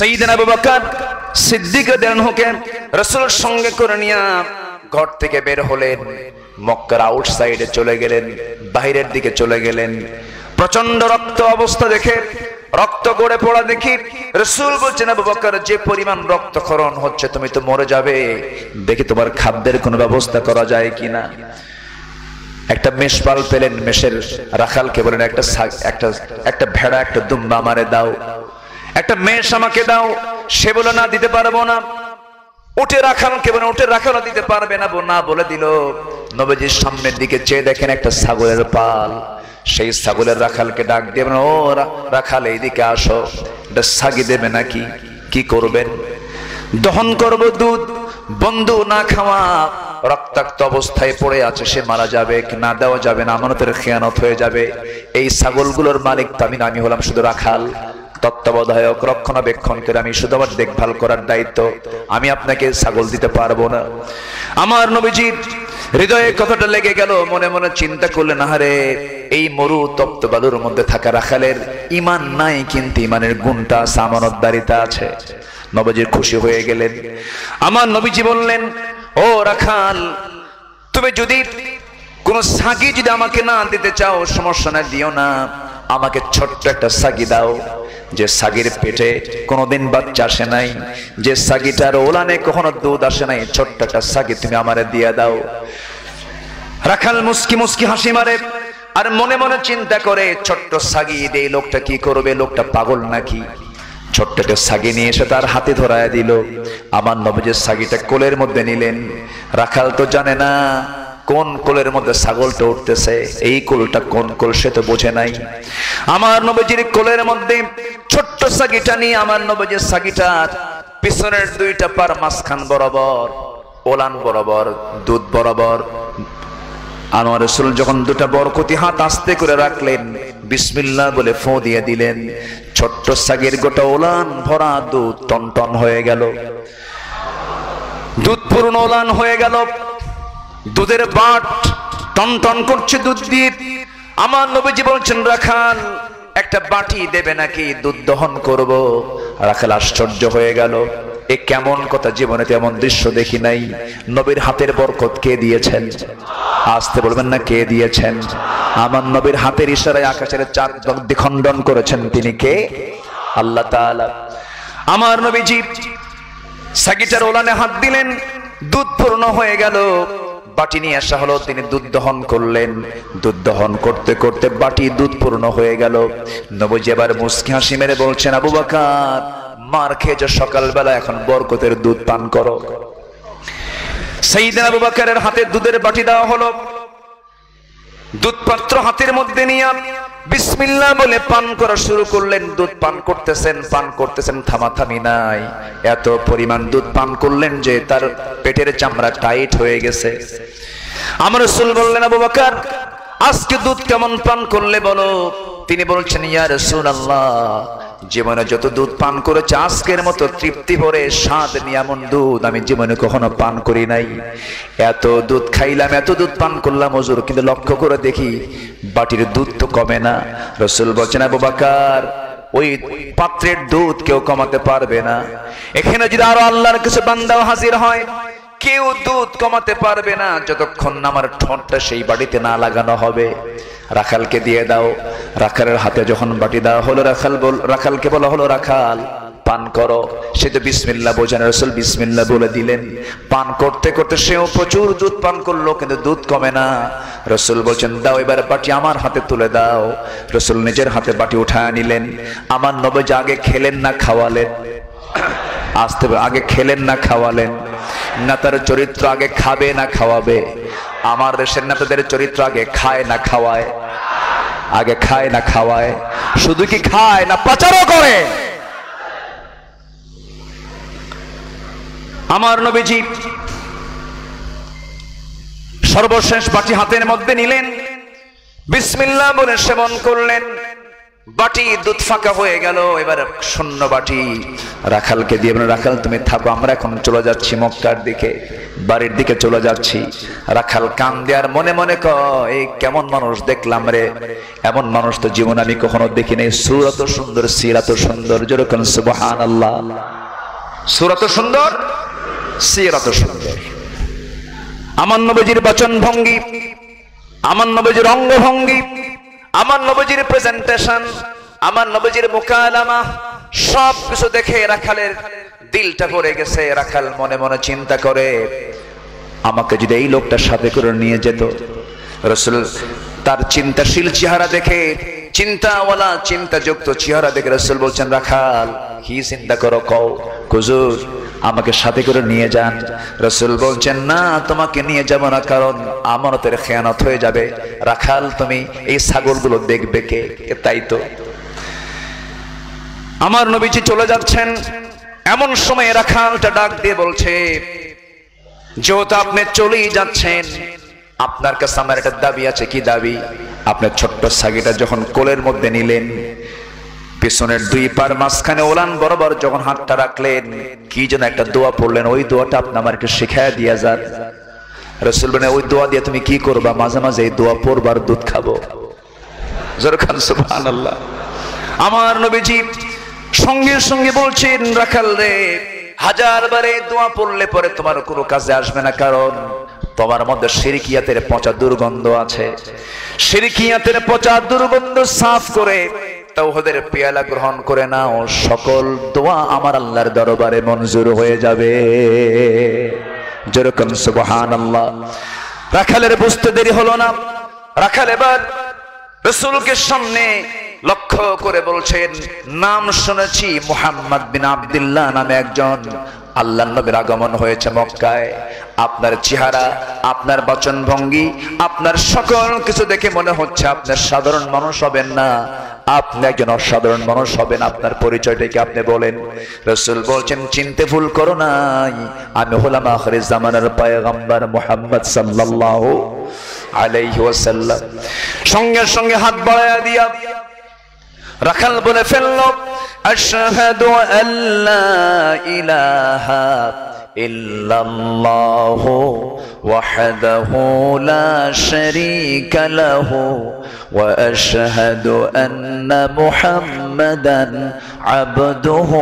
সাইয়েদনা আবু বকর সিদ্দিক রাদিয়াল্লাহু আনহুকে রাসূল সঙ্গে করে নিয়ে ঘর থেকে বের হলেন, মক্কার আউটসাইডে চলে গেলেন, বাইরের দিকে চলে গেলেন। প্রচন্ড রক্ত অবস্থা দেখে, রক্ত গড়ে পড়া দেখি রাসূল বলছেন, আবু বকর যে পরিমাণ রক্তক্ষরণ হচ্ছে তুমি তো মরে যাবে, দেখি তোমার খাদ্যের কোনো ব্যবস্থা করা যায় কিনা। একটা মেষপাল পেলেন, মেষের রাখালকে বলেন একটা ভেড়া একটা দুম্বা আমারে দাও, একটা মেষ আমাকে দাও। সে বলে না দিতে পারবো না। উটে রাখালকে বলেন, উটের রাখালও দিতে পারবে না, না বলে দিল। নবীজির সামনের দিকে চেয়ে দেখেন একটা ছাগলের পাল। সেই ছাগলের রাখালকে ডাক দিয়ে বলেন, ও রাখাল এইদিকে আসো, এটা ছাগি দেবে নাকি, কি করবেন? দহন করব দুধ, বন্ধু না খাওয়া রক্তাক্ত অবস্থায় পড়ে আছে, সে মারা যাবে, না দেওয়া যাবে না, আমানতের খেয়ানত হয়ে যাবে। এই ছাগলগুলোর মালিক তো আমি হলাম শুধু রাখাল, তত্ত্বাবধায়ক, রক্ষণাবেক্ষণ করে আমি শুধু আমার দেখভাল করার দায়িত্ব, আমি আপনাকে ছাগল দিতে পারবো না। আমার নবীজির হৃদয়ে কথাটা লেগে গেল, মনে মনে চিন্তা করলেন, আহারে এই মরু তপ্ত বালুর মধ্যে থাকা রাখালের ঈমান নাই, কিন্তু ঈমানের গুণটা আছে, আমানতদারিতা আছে। নবীজি খুশি হয়ে গেলেন। আমার নবীজি বললেন, ও রাখাল, তুমি যদি কোন ছাগি যদি আমাকে না দিতে চাও সমস্যা না, দিও না, আমাকে ছোট্ট একটা ছাগি দাও, যে ছাগির পেটে কোনোদিন বাচ্চা আসে নাই, যে ছাগিটার ওলানে কখনো দুধ আসে নাই, ছোট্ট একটা ছাগি তুমি আমারে দিয়ে দাও। রাখাল মুস্কি মুস্কি হাসি মারে আর মনে মনে চিন্তা করে, ছোট্ট ছাগি এই লোকটা কি করবে, লোকটা পাগল নাকি? ছোট্ট একটা ছাগি নিয়ে এসে তার হাতে ধরায় দিল। আমার নবীজি ছাগিটা কোলের মধ্যে নিলেন। রাখাল তো জানে না কোন কোলের মধ্যে ছাগলটা উঠতেছে, এই কোলটা কোন কোল সে তো বোঝে নাই। আমার নবীজির কোলের মধ্যে ছোট্ট ছাগিটা নিয়ে আমার নবীজির ছাগিটার পিছনের দুইটা পার মাঝখান বরাবর, ওলান বরাবর, দুধ বরাবর আমার রাসূল যখন দুটা বরকতি হাত আস্তে করে রাখলেন, বিসমিল্লাহ বলে ফু দিয়ে দিলেন, ছোট্ট ছাগির গোটা ওলান ভরা দুধ টনটন হয়ে গেল, দুধ পূর্ণ ওলান হয়ে গেল, দুধের বাট টনটন করছে দুধ দিয়ে। আমার নবীজি বলছেন, রাখাল একটা বাটি দেবে নাকি, দুধ দহন করব। রাখাল আশ্চর্য হয়ে গেল, এ কেমন কথা, জীবনে তেমন দৃশ্য দেখি নাই। নবীর হাতের বরকত কে দিয়েছেন? আসতে বলবেন না, কে দিয়েছেন? আমার নবীর হাতের ইশারায় আকাশের চাঁদ দ্বিখণ্ডন করেছেন, তিনি কে? আল্লাহ তাআলা। আমার নবীজি ছাগিটার ওলানে হাত দিলেন, দুধ পূর্ণ হয়ে গেল, বাটি নিয়ে আসা হলো, তিনি দুধ দহন করলেন। দুধ দহন করতে করতে বাটি দুধ পূর্ণ হয়ে গেল। নবীজি এবার মুস্কি হাসি মেরে বলছেন, আবু বকর মার খেয়েছো সকালবেলা, এখন বরকতের দুধ পান করো। সাইয়েদনা আবু বকরের হাতে দুধের বাটি দেওয়া হলো। দুধ পাত্র হাতের মধ্যে নিয়ে বিসমিল্লাহ বলে পান করা শুরু করলেন। দুধ পান করতেছেন, থামাথামি নাই। এত পরিমাণ দুধ পান করলেন যে তার পেটের চামড়া টাইট হয়ে গেছে। আমার রাসূল বললেন, আবু বকর আজকে দুধ কেমন পান করলে বলো? তিনি বলছেন, ইয়া রাসূলুল্লাহ, জীবনে যত দুধ পান করেছে আজকের মতো তৃপ্তি ভরে স্বাদ নিয়ে এমন দুধ আমি জীবনে কখনো পান করি নাই। এত দুধ খাইলাম, এত দুধ পান করলাম হুজুর, কিন্তু লক্ষ্য করে দেখি বাটির দুধ তো কমে না। রাসূল বলছেন, আবু বকর ওই পাত্রের দুধ কেউ কমাতে পারবে না। এখানে যদি আরো আল্লাহর কিছু বান্দাও হাজির হয়, কেউ দুধ কমাতে পারবে না যতক্ষণ না আমার ঠোঁটটা সেই বাটিতে না লাগানো হবে। রাখালকে দিয়ে দাও। রাখালের হাতে যখন বাটি দেওয়া হলো, রাখালকে বলা হলো, রাখাল পান করো। সে তো বিসমিল্লাহ বোঝেন, রাসূল বিসমিল্লাহ বলে দিলেন। পান করতে করতে সেও প্রচুর দুধ পান করলো, কিন্তু দুধ কমে না। রাসূল বলছেন, দাও এবার বাটি আমার হাতে তুলে দাও। রাসূল নিজের হাতে বাটি উঠায় নিলেন। আমার নবী আগে খেলেন না খাওয়ালেন? আসতে আগে খেলেন না খাওয়ালেন? না তার চরিত্র আগে খাবে না খাওয়াবে? আমার দেশের নেতাদের চরিত্র আগে খায় না খাওয়ায়? আগে খায় না খাওয়ায়? শুধু কি খায় না পাচারও করে? আমার নবীজি সর্বশেষ বাটি হাতের মধ্যে নিলেন, বিসমিল্লাহ বলে সেবন করলেন। বাটি দুধ ফাঁকা হয়ে গেল, এবার শূন্য বাটি। রাখালকে দিয়ে বলেন, রাখাল তুমি থাকো, আমরা এখন চলে যাচ্ছি মক্কার দিকে, বাড়ির দিকে চলে যাচ্ছি। রাখাল কান দেয়ার মনে মনে কয়, কেমন মানুষ দেখলাম রে, এমন মানুষ তো জীবন আমি কখনো দেখি নাই। সূরা তো সুন্দর, সিরাত সুন্দর, যেরকম সুবহানাল্লাহ। সূরা তো সুন্দর, সিরাত সুন্দর। আমার নবীজির বচন ভঙ্গি, আমার নবীজির অঙ্গভঙ্গি, আমার নবীজির প্রেজেন্টেশন, আমার নবীজির মুকালামা, সব কিছু দেখে রাখালের দিলটা পড়ে গেছে। রাখাল মনে মনে চিন্তা করে, আমাকে যদি এই লোকটার সাথে করে নিয়ে যেত। রাসূল তার চিন্তাশীল চেহারা দেখে, চিন্তাওয়ালা চিন্তাযুক্ত চেহারা দেখে রাসূল বলছেন, রাখাল কি চিন্তা করো কও। হুজুর আমাকে সাথে করে নিয়ে যান। রাসূল বলছেন, না তোমাকে নিয়ে যাব না, কারণ আমানতের খেয়ানত হয়ে যাবে। রাখাল তুমি এই ছাগলগুলো দেখবে কে? তাই তো। আমার নবীজি চলে যাচ্ছেন, এমন সময় রাখালটা ডাক দিয়ে বলছে, যেহেতু আপনি চলেই যাচ্ছেন, আপনার কাছে আমার একটা দাবি আছে। কি দাবি? আপনার ছোট্ট ছাগিটা যখন কোলের মধ্যে নিলেন, পিছনের দুই পার মাঝখানে ওলান বরাবর যখন হাতটা রাখলেন, কি যেন একটা দোয়া পড়লেন, ওই দোয়াটা আপনি আমাকে শিখায় দিয়া যান। রাসূল বলেন, ওই দোয়া দিয়ে তুমি কি করবা? মাঝে মাঝে এই দোয়া পড়বার দুধ খাবো। জোরখান সুবহানাল্লাহ। আমার নবীজি সঙ্গে সঙ্গে বলছেন, রাখাল রে, হাজার বারে দোয়া পড়লে পরে তোমার কোনো কাজে আসবে না, কারণ তোমার মধ্যে শিরকিয়াতের পচা দুর্গন্ধ আছে। শিরকিয়াতের পচা দুর্গন্ধ সাফ করে তাওহীদের পেয়ালা গ্রহণ করে নাও, সকল দোয়া আমার আল্লাহর দরবারে মঞ্জুর হয়ে যাবে। যেরকম সুবহানাল্লাহ। রাখালের বুঝতে দেরি হলো না। রাখাল এবার রাসূলকে সামনে লক্ষ্য করে বলছেন, নাম শুনেছি মুহাম্মদ বিন আব্দুল্লাহ নামে একজন আল্লাহর নবীর আগমন হয়েছে মক্কায়। আপনার চেহারা, আপনার বচন ভঙ্গি, আপনার সকল কিছু দেখে মনে হচ্ছে আপনার সাধারণ মানুষ হবেন না, আপনি একজন অসাধারণ মানুষ হবেন। আপনার পরিচয়টা কি আপনি বলেন? রাসূল বলছেন, চিনতে ভুল করো নাই, আমি হলাম আখির জামানার পয়গম্বর মুহাম্মদ সাল্লাল্লাহু আলাইহি ওয়াসাল্লাম। সঙ্গে সঙ্গে হাত বাড়ায়া দিয়া রাখাল বলে ফেলল, আশহাদু আল্লা ইলাহা ইল্লাল্লাহু ওয়াহদাহু লা শারীকা লাহু ওয়া আশহাদু আন্না মুহাম্মাদান আবদুহু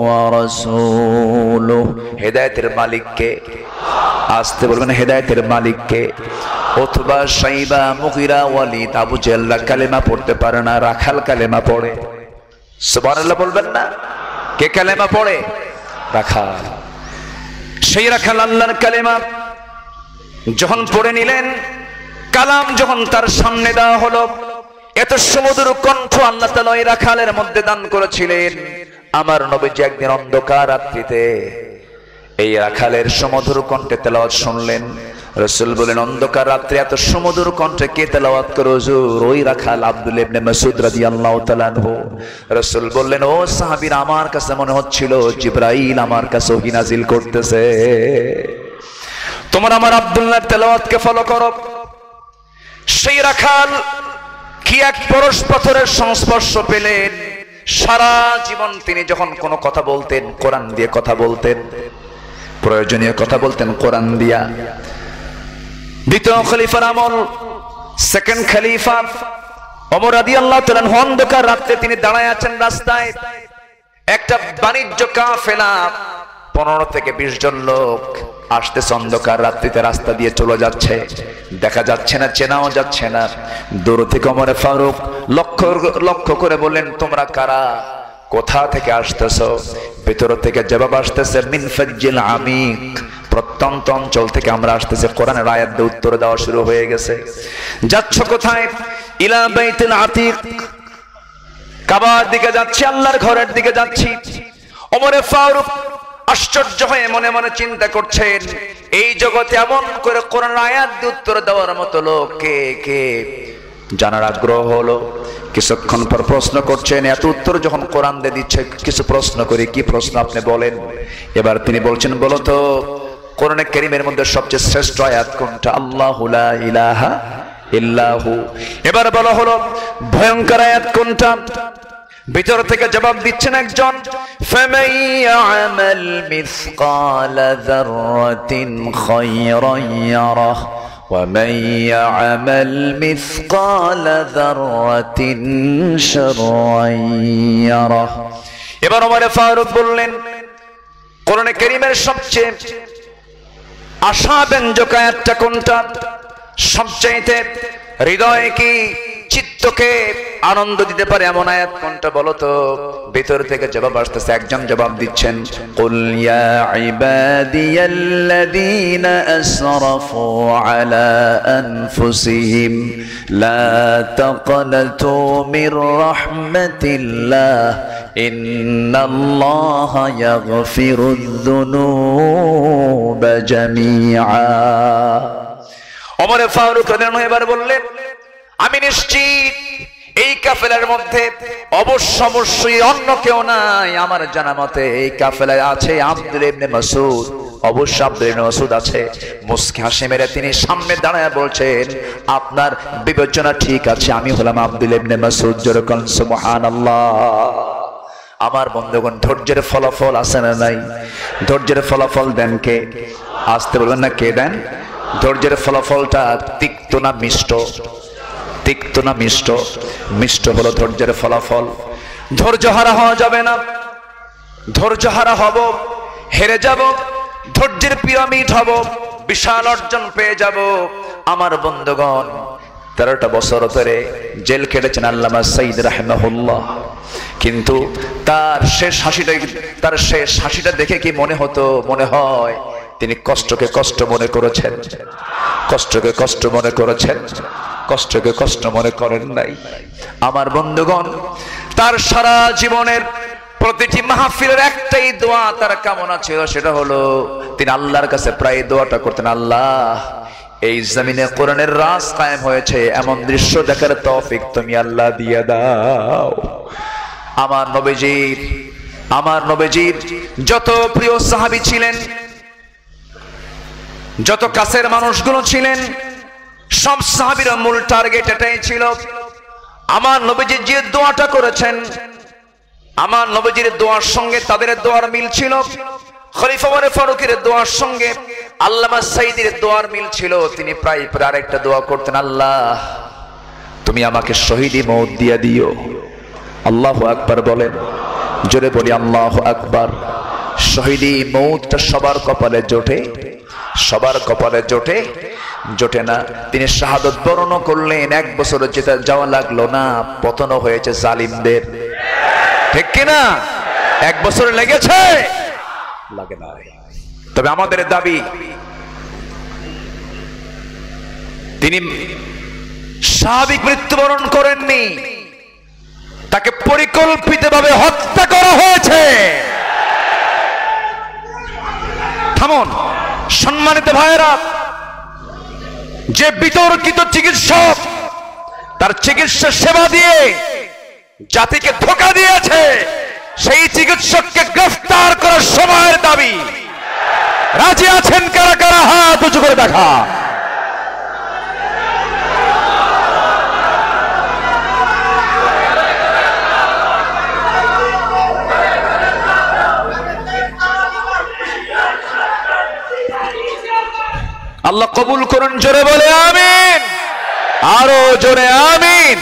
ওয়া রাসূলুহু। হেদায়েতের মালিক কে? আসতে বলবেন, হেদায়েতের মালিক কে? অথবা সাইবা, মুগিরা, ওয়ালিদ, আবু জাহল কালেমা পড়তে পারে না, রাখাল কালেমা পড়ে। সুবহানাল্লাহ বলবেন না? কে কালেমা পড়ে? রাখাল। সেই রাখাল আল্লাহর কালেমা যখন পড়ে নিলেন, কালাম যখন তার সামনে দেওয়া হলো, এত সুমধুর কণ্ঠ আল্লাহ তাআলা এই রাখালের মধ্যে দান করেছিলেন। আমার নবীজি একদিন অন্ধকার রাত্রিতে এই রাখালের সুমধুর কণ্ঠে তেলাওয়াত শুনলেন। রাসূল বলেন, অন্ধকার রাত্রে এত সুমধুর কণ্ঠে কে তেলাওয়াত করে হুজুর? ওই রাখাল আব্দুল্লাহ ইবনে মাসউদ রাদিয়াল্লাহু তাআলা আনহু। রাসূল বললেন, ও সাহাবীরা, আমার কাছে মনে হচ্ছিল জিবরাইল আমার কাছে ওহী নাজিল করতেছে। তোমরা আমার আব্দুল্লাহর তেলাওয়াতকে ফলো করো। সেই রাখাল কি এক পরশ পাথরের সংস্পর্শ পেলেন। সারা জীবন তিনি যখন কোনো কথা বলতেন, কোরআন দিয়ে কথা বলতেন, প্রয়োজনীয় কথা বলতেন কোরআন দিয়া। দ্বিতীয় খলিফার আমল, সেকেন্ড খলিফা ওমর রাদিয়াল্লাহু তাআলা অন্ধকার রাতে তিনি দাঁড়ায় আছেন রাস্তায়। একটা বাণিজ্য কাফেলা 15 থেকে 20 জন লোক আসতেছে, অন্ধকার রাত্রিতে রাস্তা দিয়ে চলে যাচ্ছে, দেখা যাচ্ছে না, চেনাও যাচ্ছে না। দূর থেকে ওমর ফারুক লক্ষ্য করে বললেন, তোমরা কারা? কোথা থেকে আসতেছো? ভিতর থেকে জবাব আসতেছে, মিন ফাজ্জিল আমিক, প্রত্যন্ত অঞ্চল থেকে আমরা আসতেছি। কোরআনের আয়াত দিয়ে উত্তর দেওয়া শুরু হয়ে গেছে। যাচ্ছ কোথায়? ইলা বাইতুল আতিক, কাবার দিকে যাচ্ছি, আল্লাহর ঘরের দিকে যাচ্ছি। ওমর ফারুক আশ্চর্য হয়ে মনে মনে চিন্তা করছেন, এই জগতে এমন করে কোরআনের আয়াত দিয়ে উত্তর দেওয়ার মতো লোক কে কে? জানার আগ্রহ হলো। কিছুক্ষণ পর প্রশ্ন করছেন, এত উত্তর যখন কোরআন দিয়ে দিচ্ছে, কিছু প্রশ্ন করি। কি প্রশ্ন আপনি বলেন? এবার তিনি বলছেন, বলো তো কোরআনে কারীমের মধ্যে সবচেয়ে শ্রেষ্ঠ আয়াত কোনটা? আল্লাহু লা ইলাহা ইল্লাহু। এবার বলা হলো ভয়ঙ্কর আয়াত কোনটা? ভিতর থেকে জবাব দিচ্ছেন একজন, ফামান ইয়ামাল মিসকালা যাররাতিন খায়রান ইয়ারাহ ওয়া মান ইয়ামাল মিসকালা যাররাতিন শাররান ইয়ারাহ। এবার ওমর ফারুক বললেন, কোরআনে কারীমের সবচেয়ে আশাব্যঞ্জক আয়াতটা কোনটা? সবচাইতে হৃদয়ে কি চিত্তকে আনন্দ দিতে পারে এমন আয়াত কোনটা বলো তো? ভিতর থেকে জবাব আসতেছে, একজন জবাব দিচ্ছেন, কুল ইয়া ইবাদিয়াল্লাযীনা আসরাফু আলা আনফুসিহিম লা তাকনাতু মির রাহমাতিল্লাহ ইন্নাল্লাহা ইয়াগফিরুয যুনুবা জামিআ। ওমর ফারুক রাদিয়াল্লাহু আনহু এবার বললেন, আমি নিশ্চিত এই কাফেলার মধ্যে অবশ্যই অন্য কেউ নাই। আমার জানা মতে এই কাফেলায় আছে আব্দুল ইবনে মাসউদ। অবশ্য আব্দুল ইবনে মাসউদ আছে। মুস্কি হাসি মেরে তিনি সামনে দাঁড়ায় বলছেন, আপনার বিবেচনা ঠিক আছে, আমি হলাম আব্দুল ইবনে মাসউদ। যেরকম সুবহানাল্লাহ। আমার বন্ধুগণ, ধৈর্যের ফলাফল আছে না নাই? ধৈর্যের ফলাফল দেন কে? আসতে বলবেন না, কে দেন? ধৈর্যের ফলাফলটা তিক্ত না মিষ্ট? তিক্ত না মিষ্ট? মিষ্ট হলো ধৈর্যের ফলাফল। ধৈর্য হারা হওয়া যাবে না। ধৈর্য হারা হব, হেরে যাব, ধৈর্যের পিরামিড হব, বিশাল অর্জন পেয়ে যাব। আমার বন্ধুগণ, 13টা বছর ধরে জেল কেটেছেন আল্লামা সাইদ রাহিমাহুল্লাহ। কিন্তু তার শেষ হাসিটা দেখে কি মনে হতো? মনে হয় তিনি কষ্টকে কষ্ট মনে করেছেন। কষ্টকে কষ্ট মনে করেছেন, কষ্টকে কষ্ট মনে করেন নাই। আমার বন্ধুগণ, তার সারা জীবনের প্রতিটি মাহফিলের একটাই দোয়া তার কামনা ছিল, সেটা হলো তিনি আল্লাহর কাছে প্রায় দোয়াটা করতেন, আল্লাহ এই জমিনে কোরআনের রাজ কায়েম হয়েছে, এমন দৃশ্য দেখার তৌফিক তুমি আল্লাহ দিয়ে দাও। আমার নবীজির যত প্রিয় সাহাবী ছিলেন, যত কাছের মানুষগুলো ছিলেন, সব সাহাবীর মূল টার্গেট এটাই ছিল। আমার নবীজি যে দোয়াটা করেছেন, আমার নবীজির দোয়ার সঙ্গে তাদের দোয়ার মিল ছিল। খলিফা ওমর ফারুকের দোয়ার সঙ্গে আল্লামা সাইদির দোয়ার মিল ছিল। তিনি প্রায় আরেকটা দোয়া করতেন, আল্লাহ তুমি আমাকে শহীদি মওত দিয়ে দিও। আল্লাহু আকবার বলেন, জোরে বলি আল্লাহু আকবার। শহীদি মওতটা সবার কপালে জোটে? সবার কপালে জোটে? জোটে না। তিনি শাহাদত বরণ করলেন, 1 বছর যেতে যাওয়া লাগলো না, পতন হয়েছে জালিমদের। ঠিক কিনা? 1 বছর লেগেছে? লাগে না। তবে আমাদের দাবি, তিনি স্বাভাবিক মৃত্যুবরণ করেননি, তাকে পরিকল্পিতভাবে হত্যা করা হয়েছে। থামুন সম্মানিত ভাইয়েরা, যে বিতর্কিত চিকিৎসক তার চিকিৎসা সেবা দিয়ে জাতিকে ধোঁকা দিয়েছে, সেই চিকিৎসককে গ্রেফতার করার সময়ের দাবি। রাজি আছেন কারা কারা? হাত উঁচু করে দেখা। আল্লাহ কবুল করুন, জোরে বলে আমিন, আরো জোরে আমিন।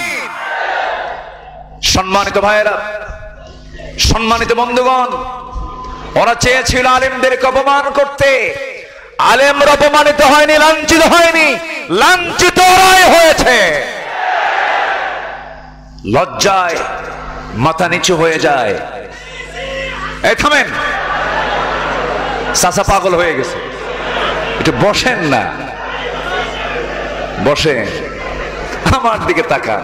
সম্মানিত ভাইয়েরা, সম্মানিত বন্ধুগণ, ওরা চেয়েছিল আলেমদেরকে অপমান করতে। আলেমরা অপমানিত হয়নি, লাঞ্ছিত হয়নি, লাঞ্ছিত ওরাই হয়েছে। লজ্জায় মাথা নিচু হয়ে যায়। এই থামেন, চাচা পাগল হয়ে গেছে, একটু বসেন না, বসেন, আমার দিকে তাকান।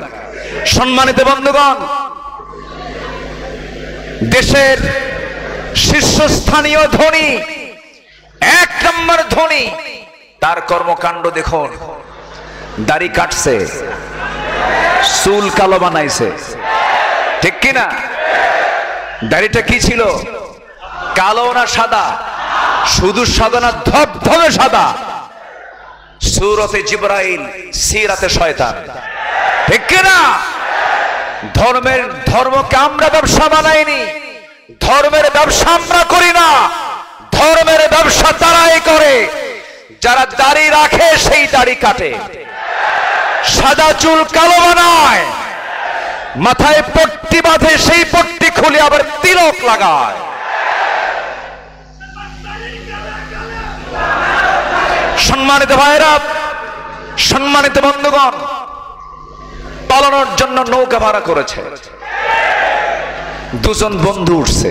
সম্মানিত বন্ধুগণ, দেশের শীর্ষস্থানীয় ধনী, 1 নম্বর ধনী, তার কর্মকাণ্ড দেখুন। দাড়ি কাটছে, চুল কালো বানাইছে, ঠিক কিনা? দাড়িটা কি ছিল? কালো না সাদা? শুধু সাদা না, ধবধবে সাদা। সূরতে জিবরাইল, সিরাতে শয়তান, ঠিক কিনা? ধর্মকে আমরা ব্যবসা বানাইনি, ধর্মের ব্যবসা আমরা করি না। ধর্মের ব্যবসা তারাই করে যারা দাড়ি রাখে, সেই দাড়ি কাটে, সাদা চুল কালো বানায়, মাথায় পট্টি বাঁধে, সেই পট্টি খুলে আবার তিলক লাগায়। সম্মানিত ভাইরা, সম্মানিত বন্ধুগণ, পালানোর জন্য নৌকা ভাড়া করেছে, দুজন বন্ধু উঠছে,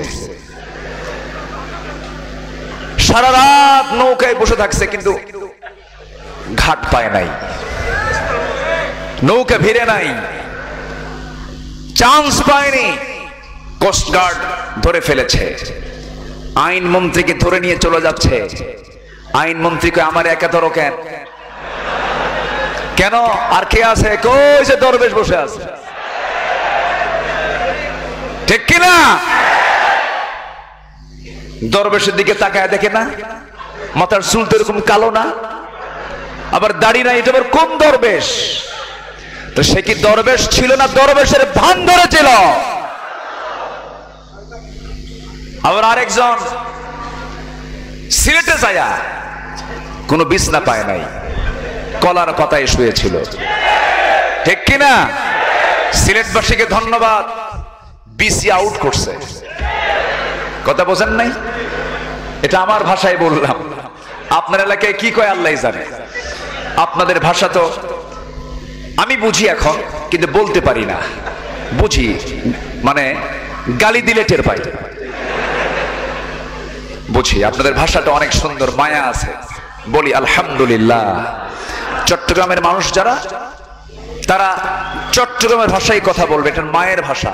সারা রাত নৌকায় বসে থাকছে, কিন্তু ঘাট পায় নাই, নৌকা ভিড়ে নাই, চান্স পায়নি। কোস্টগার্ড ধরে ফেলেছে, আইনমন্ত্রীকে ধরে নিয়ে চলে যাচ্ছে। আইনমন্ত্রীকে আমার একা ধরো কেন? কেন? আর কে আছে? কই যে দরবেশ বসে আছে, ঠিক কিনা? দরবেশের দিকে তাকায় দেখে না, মাথার চুল তো এরকম কালো না, আবার দাড়ি নাই, এটা আবার কোন দরবেশ? তো সে কি দরবেশ ছিল না দরবেশের ভান ধরেছিল? আবার আরেকজন সিলেটে যায়া কোনো বিছনা পায় নাই, কলার পাতায় শুয়েছিল, ঠিক কিনা? সিলেটবাসীকে ধন্যবাদ, বিসি আউট করছে। কথা বোঝেন নাই? এটা আমার ভাষায় বললাম, আপনার এলাকায় কি কয় আল্লাহ জানে। আপনাদের ভাষা তো আমি বুঝি এখন, কিন্তু বলতে পারি না। বুঝি মানে গালি দিলে টের পাই, বুঝি। আপনাদের ভাষাটা অনেক সুন্দর, মায়া আছে, বলি আলহামদুলিল্লাহ। চট্টগ্রামের মানুষ যারা, তারা চট্টগ্রামের ভাষায় কথা বলবে, এটা মায়ের ভাষা।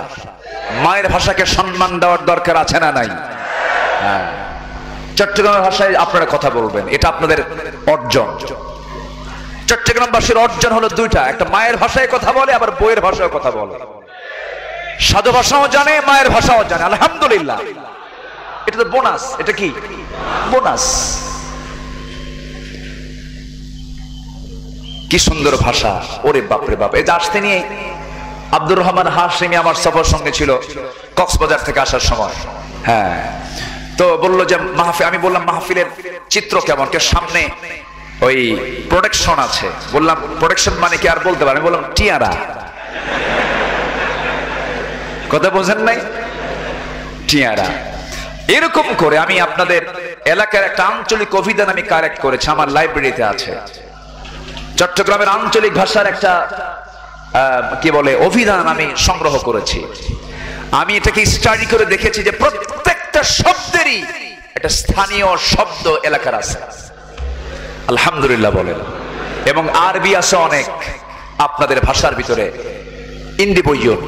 মায়ের ভাষাকে সম্মান দেওয়ার দরকার আছে না নাই? হ্যাঁ, চট্টগ্রামের ভাষায় আপনারা কথা বলবেন, এটা আপনাদের অর্জন। চট্টগ্রামবাসীর অর্জন হলো দুইটা, একটা মায়ের ভাষায় কথা বলে, আবার বইয়ের ভাষায় কথা বলে। সাধু ভাষাও জানে, মায়ের ভাষাও জানে, আলহামদুলিল্লাহ। এটা তো বোনাস। এটা কি বোনাস? কি সুন্দর ভাষা, ওরে বাপরে বাপ। এই যে আসতে নিয়ে আব্দুর রহমান হাশিমি আমার সফর সঙ্গে ছিল কক্সবাজার থেকে আসার সময়। হ্যাঁ, তো বললো যে মাহফিল, আমি বললাম মাহফিলের চিত্র কেমন? কে সামনে ওই প্রোডাকশন আছে। বললাম প্রোডাকশন মানে কি? আর বলতে পারে? বললাম টিয়ারা। কথা বোঝেন নাই? টিয়ারা। এরকম করে আমি আপনাদের এলাকার একটা আঞ্চলিক অভিধান আমি কারেক্ট করেছি, আমার লাইব্রেরিতে আছে। চট্টগ্রামের আঞ্চলিক ভাষার একটা কি বলে অভিধান আমি সংগ্রহ করেছি। আমি এটাকে স্টাডি করে দেখেছি যে প্রত্যেকটা শব্দেরই একটা স্থানীয় শব্দ এলাকার আছে, আলহামদুলিল্লাহ বলেন। এবং আরবি আছে অনেক আপনাদের ভাষার ভিতরে। ইন্দি বইয়ন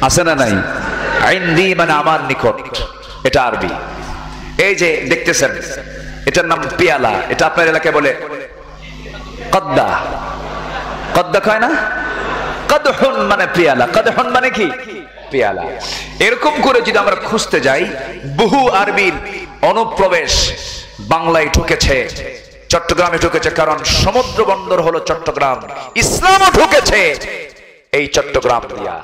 আছে না নাই? ইন্দি মানে আমার নিকট, এটা আরবি। এই যে দেখতেছেন, এটার নাম পেয়ালা, এটা আপনার এলাকায় বলে কদ্দা। কদ্দা কয় না? কদহুন মানে পেয়ালা, কদহুন মানে কি? পেয়ালা। এরকম করে যদি আমরা খুঁজতে যাই, বহু আরবির অনুপ্রবেশ বাংলায় ঢুকেছে, চট্টগ্রামে ঢুকেছে। কারণ সমুদ্র বন্দর হলো চট্টগ্রাম, ইসলামও ঢুকেছে এই চট্টগ্রাম দিয়া।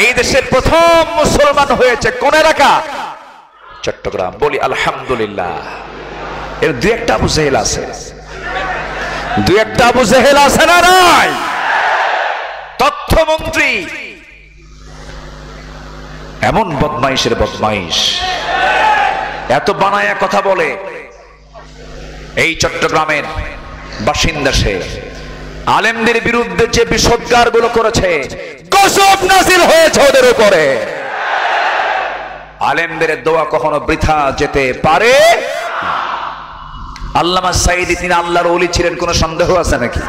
এই দেশের প্রথম মুসলমান হয়েছে কোন এলাকা? চট্টগ্রাম। বলি আলহামদুলিল্লাহ। এর দুই একটা আবু জেহেল আছে, দুই একটা আবু জেহেল আছে না নাই? তথ্যমন্ত্রী এমন বদমাইশের বদমাইশ, এত বানায়া কথা বলে। এই চট্টগ্রামের বাসিন্দা সে, আলেমদের বিরুদ্ধে যে বিষোদ্গার গুলো করেছে, গজব নাযিল হয়েছে ওদের উপরে। আলেমদের দোয়া কখনো বৃথা যেতে পারে। আল্লামা সাঈদী তিনি আল্লাহর ওলি ছিলেন, কোনো সন্দেহ আছে নাকি?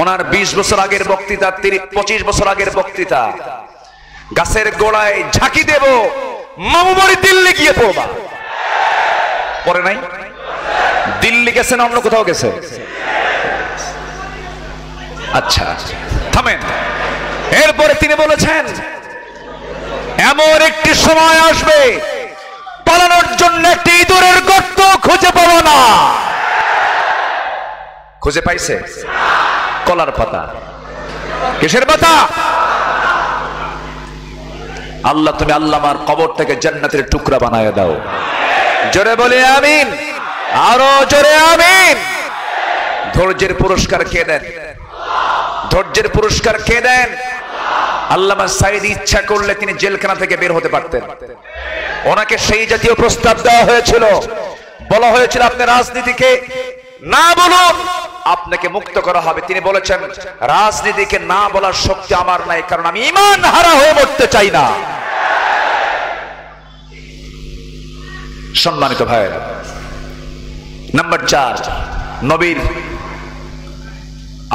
ওনার 20 বছর আগের বক্তৃতা, 25 বছর আগের বক্তৃতা, গাছের গোড়ায় ঝাঁকি দেব, মামুবাড়ি দিল্লি গিয়ে পড়বা, পড়ে নাই? দিল্লি গেছে না অন্য কোথাও গেছে? আচ্ছা থামেন। এরপরে তিনি বলেছেন, এমন একটি সময় আসবে পালানোর জন্য একটি ইঁদুরের গর্ত খুঁজে পাবো না। খুঁজে পাইছে? কলার পাতা। কিসের পাতা? আল্লাহ তুমি আল্লামার কবরটাকে জান্নাতের টুকরা বানায় দাও। জোরে বলে আমিন, আরো জোরে আমিন। ধৈর্যের পুরস্কার কে দেন? ধৈর্যের পুরস্কার কে দেন? আল্লামা সাঈদী ইচ্ছা করলে তিনি জেলখানা থেকে বের হতে পারতেন। ওনাকে সেই জাতীয় প্রস্তাব দেওয়া হয়েছিল, বলা হয়েছিল আপনি রাজনীতিকে না বলুন, আপনাকে মুক্ত করা হবে। তিনি বলেছেন রাজনীতিকে না বলার শক্তি আমার নাই, কারণ আমি ঈমান হারা হয়ে মরতে চাই না। সম্মানিত ভাইয়েরা, নাম্বার 4, নবীর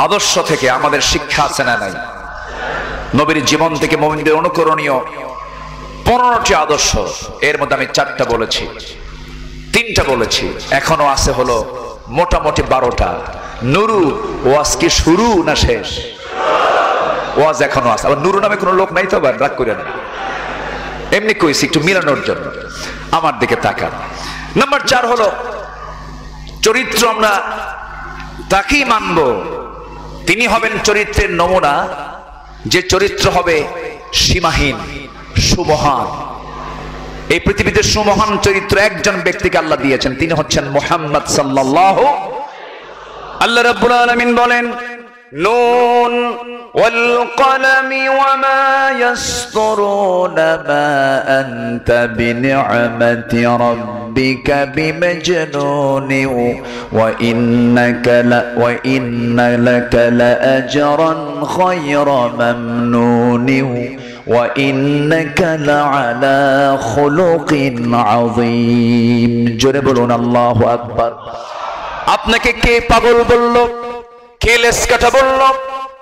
আদর্শ থেকে আমাদের শিক্ষা আছে না নাই? নবীর জীবন থেকে মুমিনদের অনুকরণীয় 15টি আদর্শ, এর মধ্যে আমি 4টা বলেছি, 3টা বলেছি, এখনো আছে হলো মোটামুটি 12টা। নুরু ওয়াজ কি শুরু না শেষ? ওয়াজ এখনো আছে। আবার নুরু নামে কোনো লোক নাই তো, রাগ করেন না, এমনি কইছি একটু মিলানোর জন্য। আমার দিকে তাকান। নাম্বার 4 হলো চরিত্র, আমরা তাকেই মানব, তিনি হবেন চরিত্রের নমুনা, যে চরিত্র হবে সীমাহীন, সুমহান। এই পৃথিবীতে সুমহান চরিত্র একজন ব্যক্তিকে আল্লাহ দিয়েছেন, তিনি হচ্ছেন মুহাম্মদ সাল্লাল্লাহু। আল্লাহ রাব্বুল আলামিন বলেন নুন ওয়াল কলামি ওয়া মা ইয়াসতুরুনা মা আনতা বিনি'মাতি রাব্বিকা বিমাজনুন ওয়া ইন্না লাকা লাআজরান খায়রা মামনুন ওয়া ইন্নাকা লাআলা খুলুকিন আযীম। জোরে বলুন আল্লাহু আকবার। আপনাকে কে পাগল বলল, কে লেসকাঠা বলল,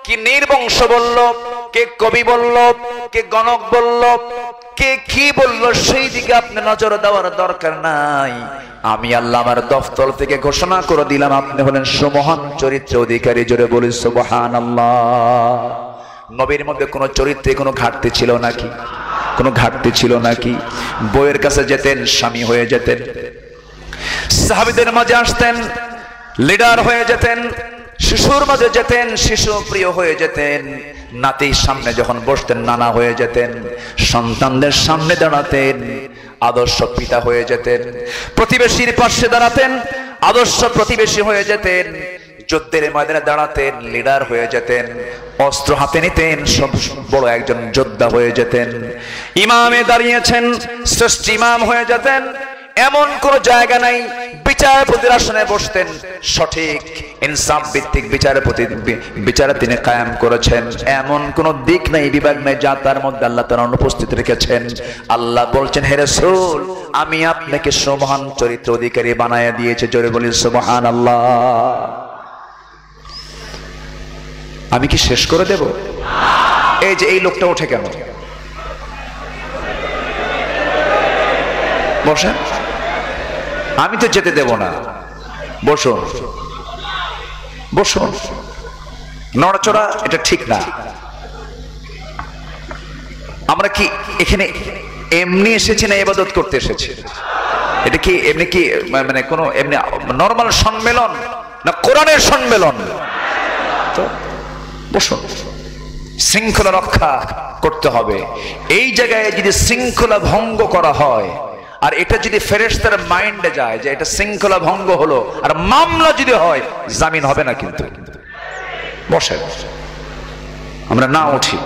কি নির্বংশ বলল, কে কবি বলল, কে গণক বলল, কে কি বলল, সেই দিকে আপনি নজর দেওয়ার দরকার নাই। আমি আল্লাহ আমার দফতর থেকে ঘোষণা করে দিলাম আপনি হলেন সুমহান চরিত্রের অধিকারী। জোরে বলি সুবহানাল্লাহ। নবীর মধ্যে কোনো চরিত্রে কোনো ঘাটতি ছিল নাকি? কোনো ঘাটতি ছিল নাকি? বউয়ের কাছে যেতেন, স্বামী হয়ে যেতেন, সাহাবীদের মাঝে আসতেন, লিডার হয়ে যেতেন, শিশুর মাঝে যেতেন, শিশু প্রিয় হয়ে যেতেন, নাতির সামনে যখন বসতেন নানা হয়ে যেতেন, সন্তানদের সামনে দাঁড়াতেন, আদর্শ পিতা হয়ে যেতেন, প্রতিবেশীর পাশে দাঁড়াতেন, আদর্শ প্রতিবেশী হয়ে যেতেন, যুদ্ধের ময়দানে দাঁড়াতেন, লিডার হয়ে যেতেন, অস্ত্র হাতে নিতেন, সব বড় একজন যোদ্ধা হয়ে যেতেন, ইমামে দাঁড়িয়েছেন, শ্রেষ্ঠ ইমাম হয়ে যেতেন। এমন কোন জায়গা নাই, বিচারপতির আসনে বসতেন, সঠিক ইনসাফ ভিত্তিক বিচার তিনি কায়েম করেছেন। এমন কোন দিক নাই, বিভাগ নাই যা তার মধ্যে আল্লাহ তাআলা অনুপস্থিত রেখেছেন। আল্লাহ বলছেন হে রাসূল, আমি আপনাকে সুমহান চরিত্র অধিকারী বানায়া দিয়েছি। জোরে বলি সুবহানাল্লাহ। আমি কি শেষ করে দেব? এই যে এই লোকটা ওঠে কেন? বসেন, আমি তো যেতে দেব না। বসুন, বসুন। নড়াচড়া এটা ঠিক না। আমরা কি এখানে এমনি এসেছি না ইবাদত করতে এসেছি? এটা কি এমনি কি মানে কোনো এমনি নরমাল সম্মেলন না কোরআনের সম্মেলন? তো বসুন, শৃঙ্খলা রক্ষা করতে হবে। এই জায়গায় যদি শৃঙ্খলা ভঙ্গ করা হয়, আর এটা যদি ফেরেশতার মাইন্ডে যায় যে এটা শৃঙ্খলা ভঙ্গ হলো, আর মামলা যদি হয়, জামিন হবে না। কিন্তু বসেন, আমরা না উঠি,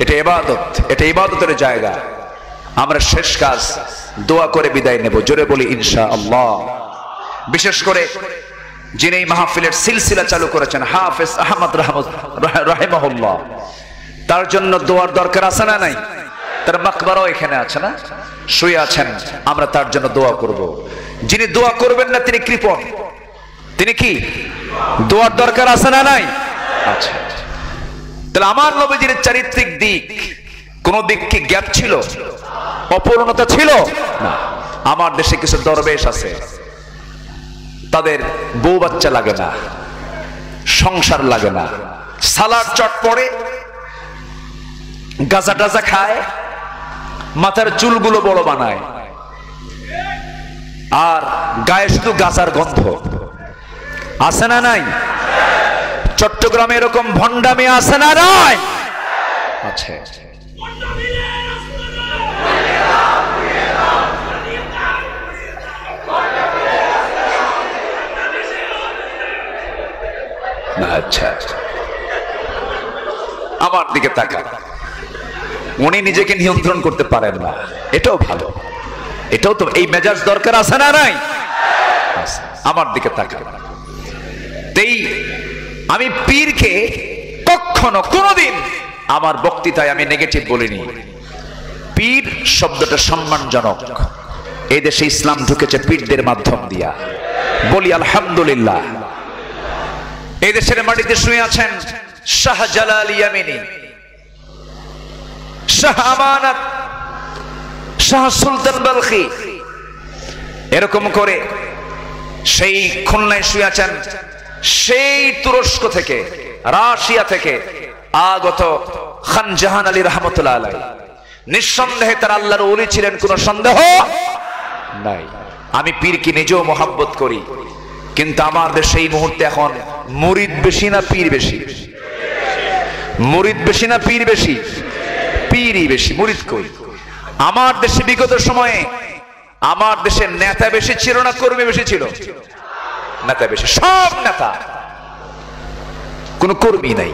এটা ইবাদত, এটা ইবাদতের জায়গা। আমরা শেষ কাজ দোয়া করে বিদায় নেব। জোরে বলি ইনশাআল্লাহ। বিশেষ করে যিনি মাহফিলের সিলসিলা চালু করেছেন হাফেজ আহমদ রাহিমাহুল্লাহ, তার জন্য দোয়ার দরকার আছে না নাই? তার মাকবারাও এখানে আছে না, শুয়ে আছেন, আমরা তার জন্য দোয়া করব। যিনি দোয়া করবেন না তিনি কৃপণ, তিনি কি? দোয়ার দরকার আছে না নাই? আচ্ছা, তাহলে আমার নবীজির চারিত্রিক দিক, কোন দিক কি গ্যাপ ছিল, অপূর্ণতা ছিল না? আমার দেশে কিছু দরবেশ আছে, তাদের বউ বাচ্চা লাগে না, সংসার লাগে না, সালাদ চট পড়ে, গাঁজা টাজা খায়, মাথার চুলগুলো বড় বানায়, আর গায়ে শুধু গাঁজার গন্ধ। আছে না নাই? চট্টগ্রামে এরকম ভণ্ডামি আছে না নাই? আছে। আচ্ছা, আমার দিকে তাকান। উনি নিজেকে নিয়ন্ত্রণ করতে পারেন না, এটাও ভালো, এটাও তো এই মেজাজ দরকার আছে না নাই? আমার দিকে তাকান। আমি পীরকে কখনো কোনোদিন আমার বক্তৃতায় আমি নেগেটিভ বলিনি। পীর শব্দটা সম্মানজনক। এই দেশে ইসলাম ঢুকেছে পীরদের মাধ্যম দিয়া, বলি আলহামদুলিল্লাহ। এই দেশের মাটিতে শুয়ে আছেন শাহজালাল ইয়ামিনী, শাহ আমানত, শাহ সুলতান বলখি, এরকম করে সেই খুলনায় শুয়ে আছেন সেই তুরস্ক থেকে, রাশিয়া থেকে আগত খান জাহান আলী রহমতুল্লাহ আলাইহি। নিঃসন্দেহে তার আল্লাহর ওলি ছিলেন, কোনো সন্দেহ নাই। আমি পীরকে নিজেও মোহাব্বত করি, কিন্তু আমার দেশে এই মুহূর্তে এখন মুরিদ বেশি না পীর বেশি? মুরিদ বেশি না পীর বেশি? পীরই বেশি, মুরিদ কই? আমার দেশে বিগত সময়ে আমার দেশের নেতা বেশি ছিল না কর্মী বেশি ছিল? নেতা বেশি, সব নেতা, কোন কর্মী নাই।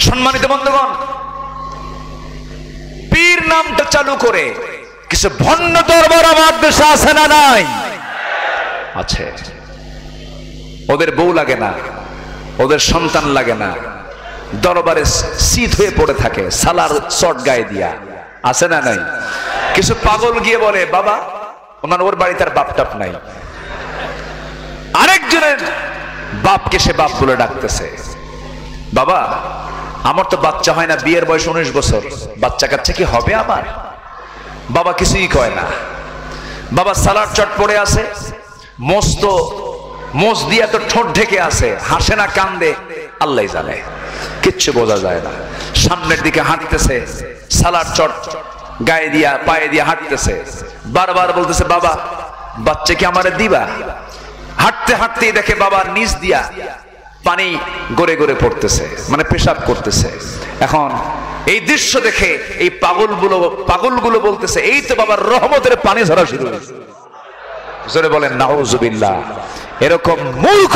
সম্মানিত বন্ধুগণ, পীর নামটা চালু করে কিছু ভণ্ড দরবার আমার দেশে আছে না নাই? আছে। ওদের বউ লাগে না, ওদের সন্তান লাগে না, দরবারে শীত হয়ে পড়ে থাকে সালার শর্ট গায়ে দিয়া, আছে না নাই? কিছু পাগল গিয়ে বলে বাবা ওর বাড়ি তার বাপ টাপ নাই, আরেকজনের বাপকে সে বাপ বলে ডাকতেছে। বাবা আমার তো বাচ্চা হয় না, বিয়ের বয়স 19 বছর, বাচ্চা কাচ্চা কি হবে আমার? বাবা কিছুই কয় না। বাবা সালার চট পড়ে আছে, মোষ দিয়া তো ঠোঁট ঢেকে আছে, হাসে না কান্দে আল্লাহ জানে, কিচ্ছু বোঝা যায় না। সামনের দিকে হাঁটতেছে, সালার চট গায়ে দিয়া পায়ে দিয়া হাঁটতেছে, বারবার বলতেছে বাবা বাচ্চা কি আমারে দিবা? হাঁটতে হাঁটতে দেখে বাবার নিচ দিয়া পানি গড়ে গড়ে পড়তেছে, মানে পেশাব করতেছে। এখন এই দৃশ্য দেখে এই পাগলগুলো বলতেছে এই তো বাবার রহমতের পানি ঝরা শুরু হয়েছে। জোরে বলেন নাউজুবিল্লাহ। এরকম মূর্খ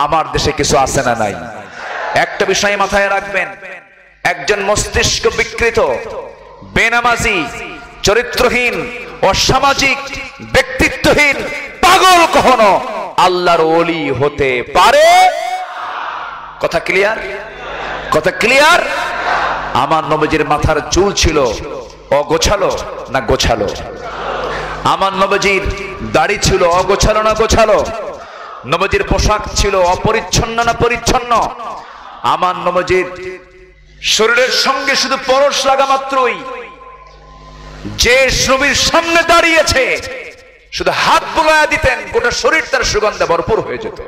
আমার দেশে কিছু আছে না নাই? একটা বিষয় মাথায় রাখবেন, একজন মস্তিষ্ক বিকৃত, বেনামাজি, চরিত্রহীন, অসামাজিক, ব্যক্তিত্বহীন পাগল কখনো আল্লাহর ওলি হতে পারে? কথা ক্লিয়ার? কথা ক্লিয়ার? আমার নবীজির মাথার চুল ছিল অগোছালো না গোছালো? আমার নবীজির দাড়ি ছিল অগোছালো না গোছালো? নবীজির পোশাক ছিল অপরিচ্ছন্ন না পরিচ্ছন্ন? আমার নবীজির শরীরের সঙ্গে শুধু পরশ লাগা মাত্রই যে নবীর সামনে দাঁড়িয়েছে শুধু হাত বুলায়া দিতেন, গোটা শরীর তার সুগন্ধে ভরপুর হয়ে যেত।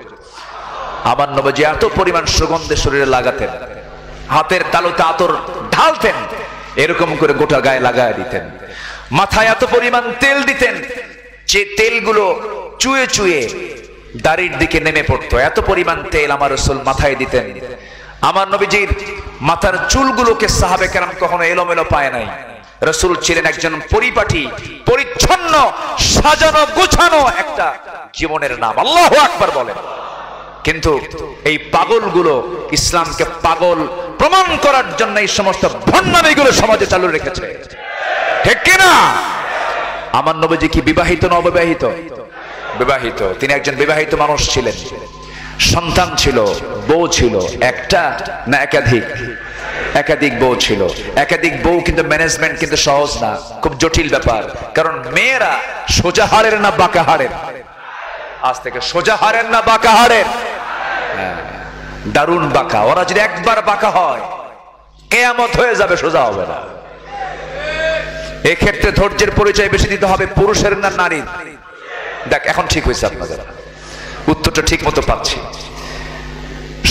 আমার নবীজি এত পরিমাণ সুগন্ধে শরীরে লাগাতেন, হাতের তালুতে আতর ঢালতেন, এরকম করে গোটা গায়ে লাগায় দিতেন। মাথায় এত পরিমাণ তেল দিতেন যে তেলগুলো চুয়ে চুয়ে দাড়ির দিকে নেমে পড়তো, এত পরিমাণ তেল আমার রাসূল মাথায় দিতেন। আমার নবীজির মাথার চুলগুলোকে সাহাবে কেরাম কখনো এলোমেলো পায় নাই। রাসূল ছিলেন একজন পরিপাটি, পরিচ্ছন্ন, সাজানো গোছানো একটা জীবনের নাম। আল্লাহু আকবার বলেন। কিন্তু এই পাগলগুলো ইসলামকে পাগল প্রমাণ করার জন্য এই সমস্ত ভণ্ডামিগুলো সমাজে চালু রেখেছে, ঠিক কিনা? আমার নবীজি কি বিবাহিত না অবিবাহিত? বিবাহিত। তিনি একজন বিবাহিত মানুষ ছিলেন, সন্তান ছিল, বউ ছিল, একটা না একাধিক? একাধিক বউ ছিল। একাধিক বউ কিন্তু ম্যানেজমেন্ট কিন্তু সহজ না, খুব জটিল ব্যাপার। কারণ মেয়েরা সোজা হাড়ের না বাঁকা হাড়ের? আজ থেকে সোজা হাড়ের না বাঁকা হাড়ের? দারুণ বাঁকা। ওরা যদি একবার বাঁকা হয় কিয়ামত হয়ে যাবে, সোজা হবে না। এক্ষেত্রে ধৈর্যের পরিচয় বেশি দিতে হবে পুরুষের না নারীর? দেখ এখন ঠিক হয়েছে, আপনাদের উত্তরটা ঠিক মতো পাচ্ছি।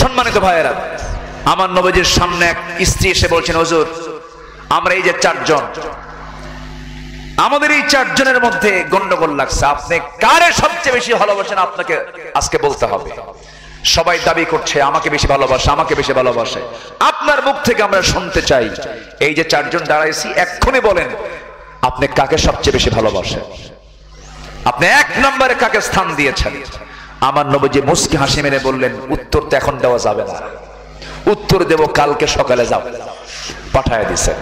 সম্মানিত ভাইয়েরা, আমার নবীজির সামনে এক স্ত্রী এসে বলছেন হুজুর আমরা এই যে 4 জন, আমাদের এই 4 জনের মধ্যে গন্ডগোল লাগছে, আপনি কারে সবচেয়ে বেশি ভালোবাসেন আপনাকে আজকে বলতে হবে। সবাই দাবি করছে আমাকে বেশি ভালোবাসে, আমাকে বেশি ভালোবাসে। আপনার মুখ থেকে আমরা শুনতে চাই, এই যে 4 জন দাঁড়াইছি এক্ষুনি বলেন আপনি কাকে সবচেয়ে বেশি ভালোবাসেন? আপনি 1 নম্বরে কাকে স্থান দিয়েছেন? আমার নবীজি মুস্কি হাসি মেরে বললেন, উত্তর তো এখন দেওয়া যাবে না, উত্তর দেব কালকে সকালে, যাও। পাঠায় দিছেন।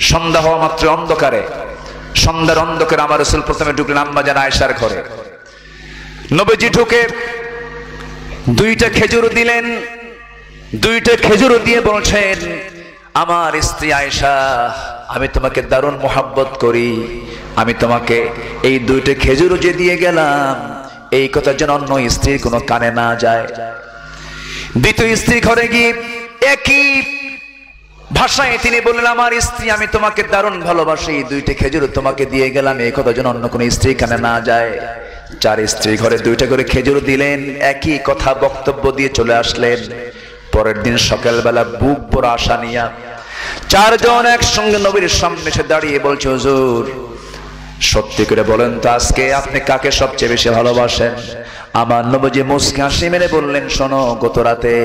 সন্ধ্যা হওয়া মাত্র অন্ধকারে, সন্ধ্যার অন্ধকারে আমার রাসূল প্রথমে ঢুকলেন আম্মা জান আয়েশার ঘরে। নবীজি ঢুকে দুইটা খেজুর দিলেন, দুইটা খেজুর দিয়ে বলছেন, আমার স্ত্রী আয়েশা, আমি তোমাকে দারুণ মোহাব্বত করি, আমি তোমাকে এই দুইটা খেজুর যে দিয়ে গেলাম, এই কথা যেন অন্য স্ত্রীর কোনো কানে না যায়। দ্বিতীয় স্ত্রী ঘরে গিয়ে একই ভাষায় তিনি বললেন, আমার স্ত্রী, আমি তোমাকে দারুণ ভালোবাসি, দুইটা খেজুর তোমাকে দিয়ে গেলাম, এই কথা যেন অন্য কোনো স্ত্রী কানে না যায়। চার স্ত্রী ঘরে দুইটা করে খেজুর দিলেন, একই কথা বক্তব্য দিয়ে চলে আসলেন। পরের দিন সকালবেলা বুক ভরা আশা নিয়া চারজন একসঙ্গে নবীর সামনে এসে দাঁড়িয়ে বলছে, হুজুর সত্যি করে বলেন তো আজকে আপনি কাকে সবচেয়ে বেশি ভালোবাসেন? আমার নবীজি মুস্কি হাসি মেরে বললেন, শোনো, গত রাতে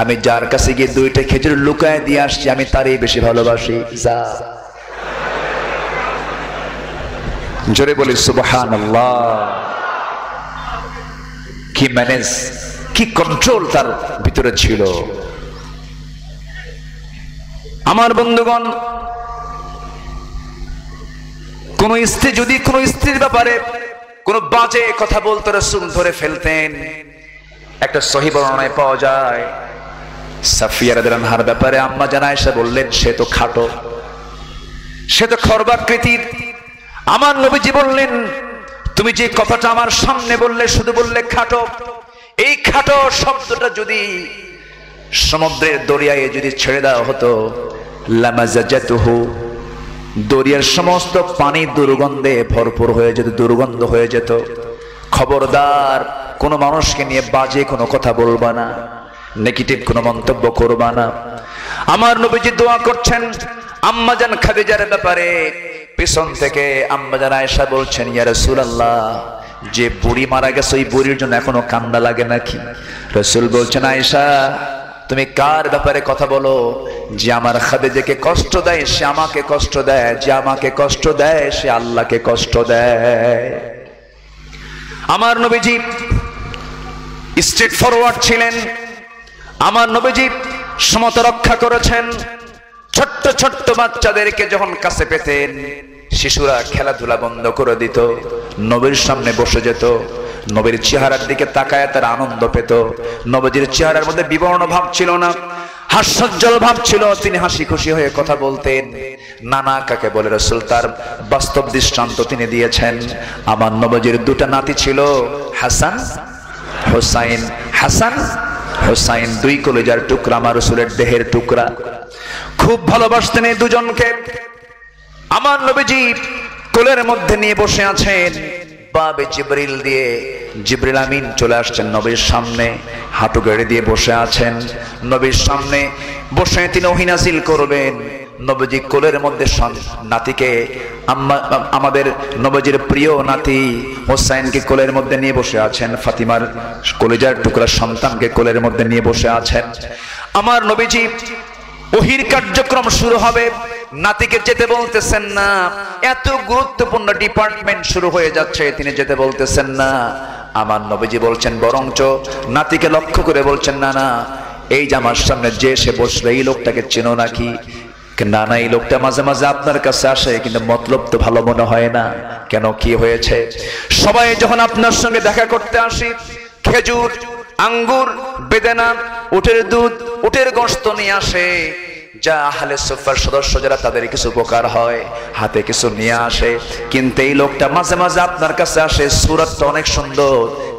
আমি যার কাছে গিয়ে দুইটা খেজুর লুকায় দিয়ে আসছি, আমি তারই বেশি ভালোবাসি। যা, জোরে বলি সুবহানাল্লাহ। কি ম্যানেজ, কি কন্ট্রোল তার ভিতরে ছিল। আমার বন্ধুগণ, কোন স্ত্রী যদি কোন স্ত্রীর ব্যাপারে কোন বাজে কথা বলতো, রাসূল ধরে ফেলতেন। একটা সহিহ বর্ণনায় পাওয়া যায়, সাফিয়া রাদিয়াল্লাহু আনহার ব্যাপারে আম্মা জান আয়েশা বললেন, সে তো খাটো, সে তো খর্বাকৃতির। আমার নবীজি বললেন, তুমি যে কথাটা আমার সামনে বললে, শুধু বললে খাটো, এই খাটো শব্দটা যদি সমুদ্রের দরিয়ায় যদি ছেড়ে দেওয়া হতো, লামাজাজাতুহু, দরিয়ার সমস্ত পানি দুর্গন্ধে ভরপুর হয়ে যেত, দুর্গন্ধ হয়ে যেত। খবরদার কোন মানুষকে নিয়ে বাজে কোনো কথা বলবা না, নেগেটিভ কোনো মন্তব্য করবা না। আমার নবীজি দোয়া করছেন আম্মাজান খাদিজার ব্যাপারে। পিছন থেকে আম্মাজান আয়েশা বলছেন, ইয়া রাসূলুল্লাহ, যে বুড়ি মারা গেছে ওই বুড়ির জন্য এখনো কান্না লাগে নাকি? রাসূল বলছেন, আয়েশা, তুমি কার ব্যাপারে কথা বলো? যে আমার খাদিজাকে কষ্ট দেয় সে আমাকে কষ্ট দেয়, যে আমাকে কষ্ট দেয় সে আল্লাহকে কষ্ট দেয়। আমার নবীজি স্ট্রেট ফরওয়ার্ড ছিলেন। আমার নবীজি সমতা রক্ষা করেছেন। ছোট্ট ছোট্ট বাচ্চাদেরকে যখন কাছে পেতেন, শিশুরা খেলাধুলা বন্ধ করে দিত, নবীর সামনে বসে যেত, নবীর চেহারার দিকে তাকায় তারা আনন্দ পেত। নবীজির চেহারার মধ্যে বিবর্ণ ভাব ছিল না, হাস্যোজ্জ্বল ভাব ছিল। তিনি হাসি খুশি হয়ে কথা বলতেন। নানা কাকে বলে রাসূল তার বাস্তব দৃষ্টান্ত তিনি দিয়েছেন। আমার নবীজির দুটা নাতি ছিল, হাসান হোসাইন। হাসান হোসাইন দুই কলিজার টুকরা, আমার রাসূলের দেহের টুকরা। খুব ভালোবাসতেন এই দুজনকে। আমার নবীজি কোলের মধ্যে নিয়ে বসে আছেন, বাবে জিবরিল দিয়ে জিবরিল আমিন চলে আসছেন নবীর সামনে, হাঁটু গেড়ে দিয়ে বসে আছেন। নবীর সামনে বসে তিনি ওহী নাযিল করবেন। নবীজি কোলের মধ্যে নাতিকে, আমাদের নবীজির প্রিয় নাতি হোসাইনকে কোলের মধ্যে নিয়ে বসে আছেন, ফাতিমার কলিজার টুকরা সন্তানকে কোলের মধ্যে নিয়ে বসে আছেন। আমার নবীজি ওহীর কার্যক্রম শুরু হবে, নাতিকে যেতে বলতেছেন না। এত গুরুত্বপূর্ণ ডিপার্টমেন্ট শুরু হয়ে যাচ্ছে, তিনি যেতে বলতেছেন না। আমার নবীজি বলছেন, বরঞ্চ নাতিকে লক্ষ্য করে বলছেন, না না, এই যে আমার সামনে যে এসে বসলো, এই লোকটাকে চেনো নাকি? না না, এই লোকটা মাঝে মাঝে আপনার কাছে আসে, কিন্তু মতলব তো ভালো মনে হয় না। কেন, কি হয়েছে? সবাই যখন আপনার সঙ্গে দেখা করতে আসি, খেজুর, আঙ্গুর, বেদানা, উটের দুধ, উটের গোশত নিয়ে আসে, যা আহলে সুফার সদস্য যারা তাদের কিছু উপকার হয়, হাতে কিছু নিয়ে আসে। কিন্তু এই লোকটা মাঝে মাঝে আপনার কাছে আসে, সুরতটা অনেক সুন্দর,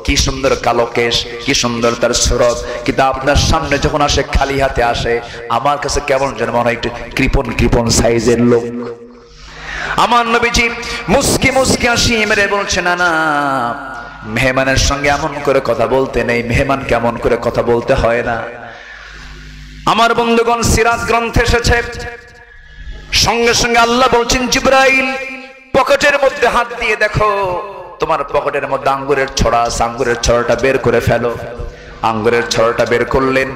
কি সুন্দর কালো কেশ, কি সুন্দর তার সুরত, কিন্তু আপনার সামনে যখন আসে খালি হাতে আসে, আমার কাছে কেমন যেন মনে হয় একটু কৃপণ কৃপণ সাইজের লোক। আমার নবীজি মুস্কি মুস্কি হাসি মেরে বলছে, না না, মেহমানের সঙ্গে এমন করে কথা বলতে নেই, মেহমান কেমন করে কথা বলতে হয় না। আমার বন্ধুগণ, সিরাত গ্রন্থে এসেছে, সঙ্গে সঙ্গে আল্লাহ বলছেন, জিবরাইল পকেটের মধ্যে হাত দিয়ে দেখো, তোমার পকেটের মধ্যে আঙ্গুরের ছড়া আছে, আঙ্গুরের ছড়াটা বের করে ফেলো। আঙ্গুরের ছড়াটা বের করলেন,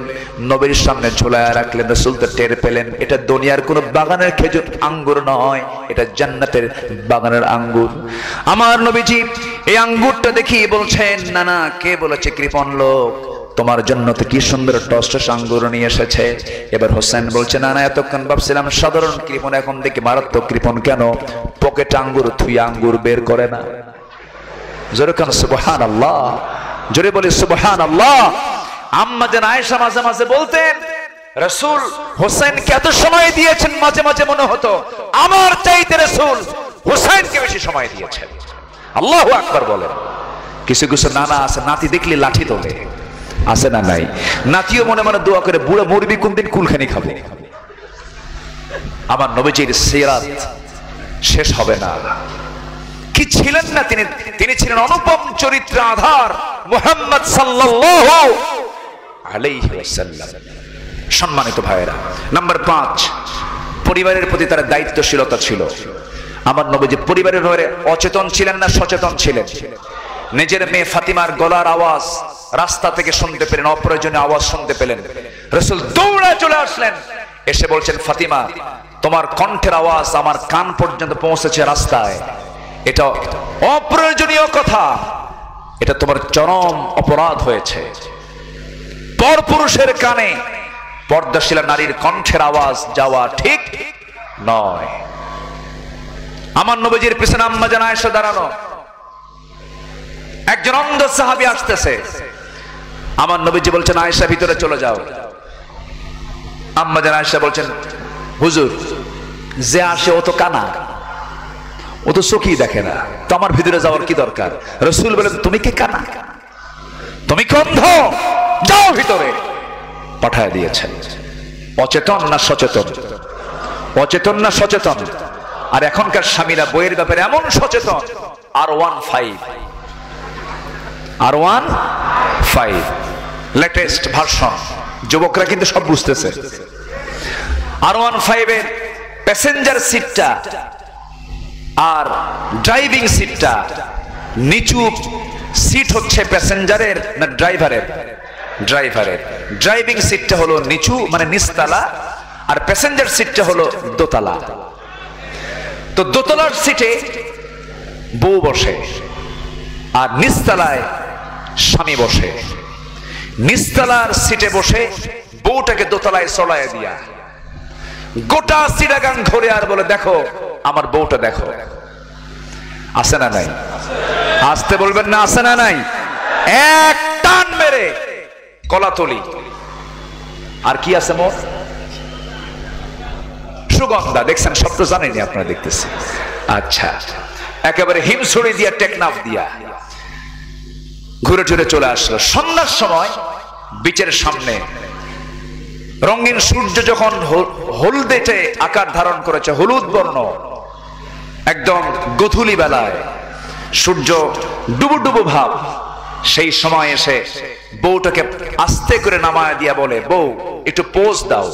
নবীর সামনে ঝুলায় রাখলেন। রাসূল তো টের পেলেন, এটা দুনিয়ার কোন বাগানের খেজুর আঙ্গুর নয়, এটা জান্নাতের বাগানের আঙ্গুর। আমার নবীজি এই আঙ্গুরটা দেখি বলছেন, না না, কে বলেছে কৃপণ লোক, তোমার জন্য তো কি সুন্দর টসটস আঙ্গুর নিয়ে এসেছে। এবার হোসেন বলছে, না না, এতক্ষণ ভাবছিলাম সাধারণ কৃপণ, এখন দেখি মারাত্মক কৃপণ। কেন? পকেট আঙ্গুর থুই আঙ্গুর বের করে না। জোরে কেন সুবহানাল্লাহ, জোরে বলি সুবহানাল্লাহ। আম্মা জান আয়েশা মাঝে মাঝে বলতেন, রাসূল হোসেনকে এত সময় দিয়েছেন, মাঝে মাঝে মনে হতো আমার চাইতে রাসূল হোসেনকে বেশি সময় দিয়েছেন। আল্লাহু আকবার বলেন। কিছু কিছু নানা আছে, নাতি দেখলে লাঠি তোলে, আছে না নাই? নাতিও মনে মনে দোয়া করে, বুড়া মরবি কোনদিন, কুলখানি খাবো। আমার নবীজির সিরাত শেষ হবে না। কি ছিলেন না তিনি? তিনি ছিলেন অনুপম চরিত্র আধার মুহাম্মদ সাল্লাল্লাহু আলাইহি ওয়াসাল্লাম। সম্মানিত ভাইয়েরা, নাম্বার 5, পরিবারের প্রতি তার দায়িত্বশীলতা ছিল। আমার নবীজি পরিবারের ব্যাপারে অচেতন ছিলেন না সচেতন ছিলেন। নিজের মেয়ে ফাতিমার গলার আওয়াজ রাস্তা থেকে শুনতে পেলেন, অপ্রয়োজনীয় আওয়াজ শুনতে পেলেন, রাসূল দৌড়ে চলে আসলেন, এসে বলছেন, ফাতিমা তোমার কণ্ঠের আওয়াজ আমার কান পর্যন্ত পৌঁছেছে রাস্তায়, এটা অপ্রয়োজনীয় কথা, এটা তোমার চরম অপরাধ হয়েছে। পরপুরুষের কানে পর্দাশীলা নারীর কণ্ঠের আওয়াজ যাওয়া ঠিক নয়। আমার নবীজির পিছনে আম্মা জান আয়েশা দাঁড়ানো, একজন অন্ধ সাহাবী আসতেছে, আমার নবীজি বলছেন, আয়েশা ভিতরে চলে যাও। আম্মা জান আয়েশা বলছেন, হুজুর যে আসে ও তো কানা, ও তো চোখই দেখে না, তো আমার ভিতরে যাওয়ার কি দরকার? রাসূল বলেন, তুমি কি কানা, তুমি কি অন্ধ, যাও ভিতরে। পাঠায় দিয়েছেন। অচেতন না সচেতন? অচেতন না সচেতন? আর এখনকার স্বামীরা বইয়ের ব্যাপারে এমন সচেতন, R15 লেটেস্ট ভার্সন, যুবকরা কিন্তু সব বুঝতেছে। R15 এর প্যাসেঞ্জার সিটটা আর ড্রাইভিং সিটটা, নিচু সিট হচ্ছে প্যাসেঞ্জারের না ড্রাইভারের? ড্রাইভারের। ড্রাইভিং সিটটা হলো নিচু মানে নিচতলা, আর প্যাসেঞ্জার সিটটা হলো দোতলা। তো দোতলার সিটে বউ বসে আর নিচতলায় স্বামী বসে। নিচতলার সিটে বসে বউটাকে দোতলায় চলায় দিয়া গোটা সিটাগাং ঘুরে আর বলে, দেখো আমার বউটা দেখো। আছে না নাই? আসতে বলবেন না, আছে না নাই? এক টান মেরে কলাতলি। আর কি আছে মোর? সুগন্ধা। দেখছেন, সব তো জানেনি আপনারা, দেখতেছি। আচ্ছা, একেবারে হিমছড়ি দিয়া টেকনাফ দিয়া ঘুরে ঘুরে চলে আসলো। সন্ধ্যার সময় বিচের সামনে রঙিন সূর্য যখন হলদেটে আকার ধারণ করেছে, হলুদ বর্ণ, একদম গোধূলি বেলায় সূর্য ডুবু ডুবু ভাব, সেই সময় এসে বউটাকে আস্তে করে নামায় দিয়া বলে, বউ একটু পোজ দাও।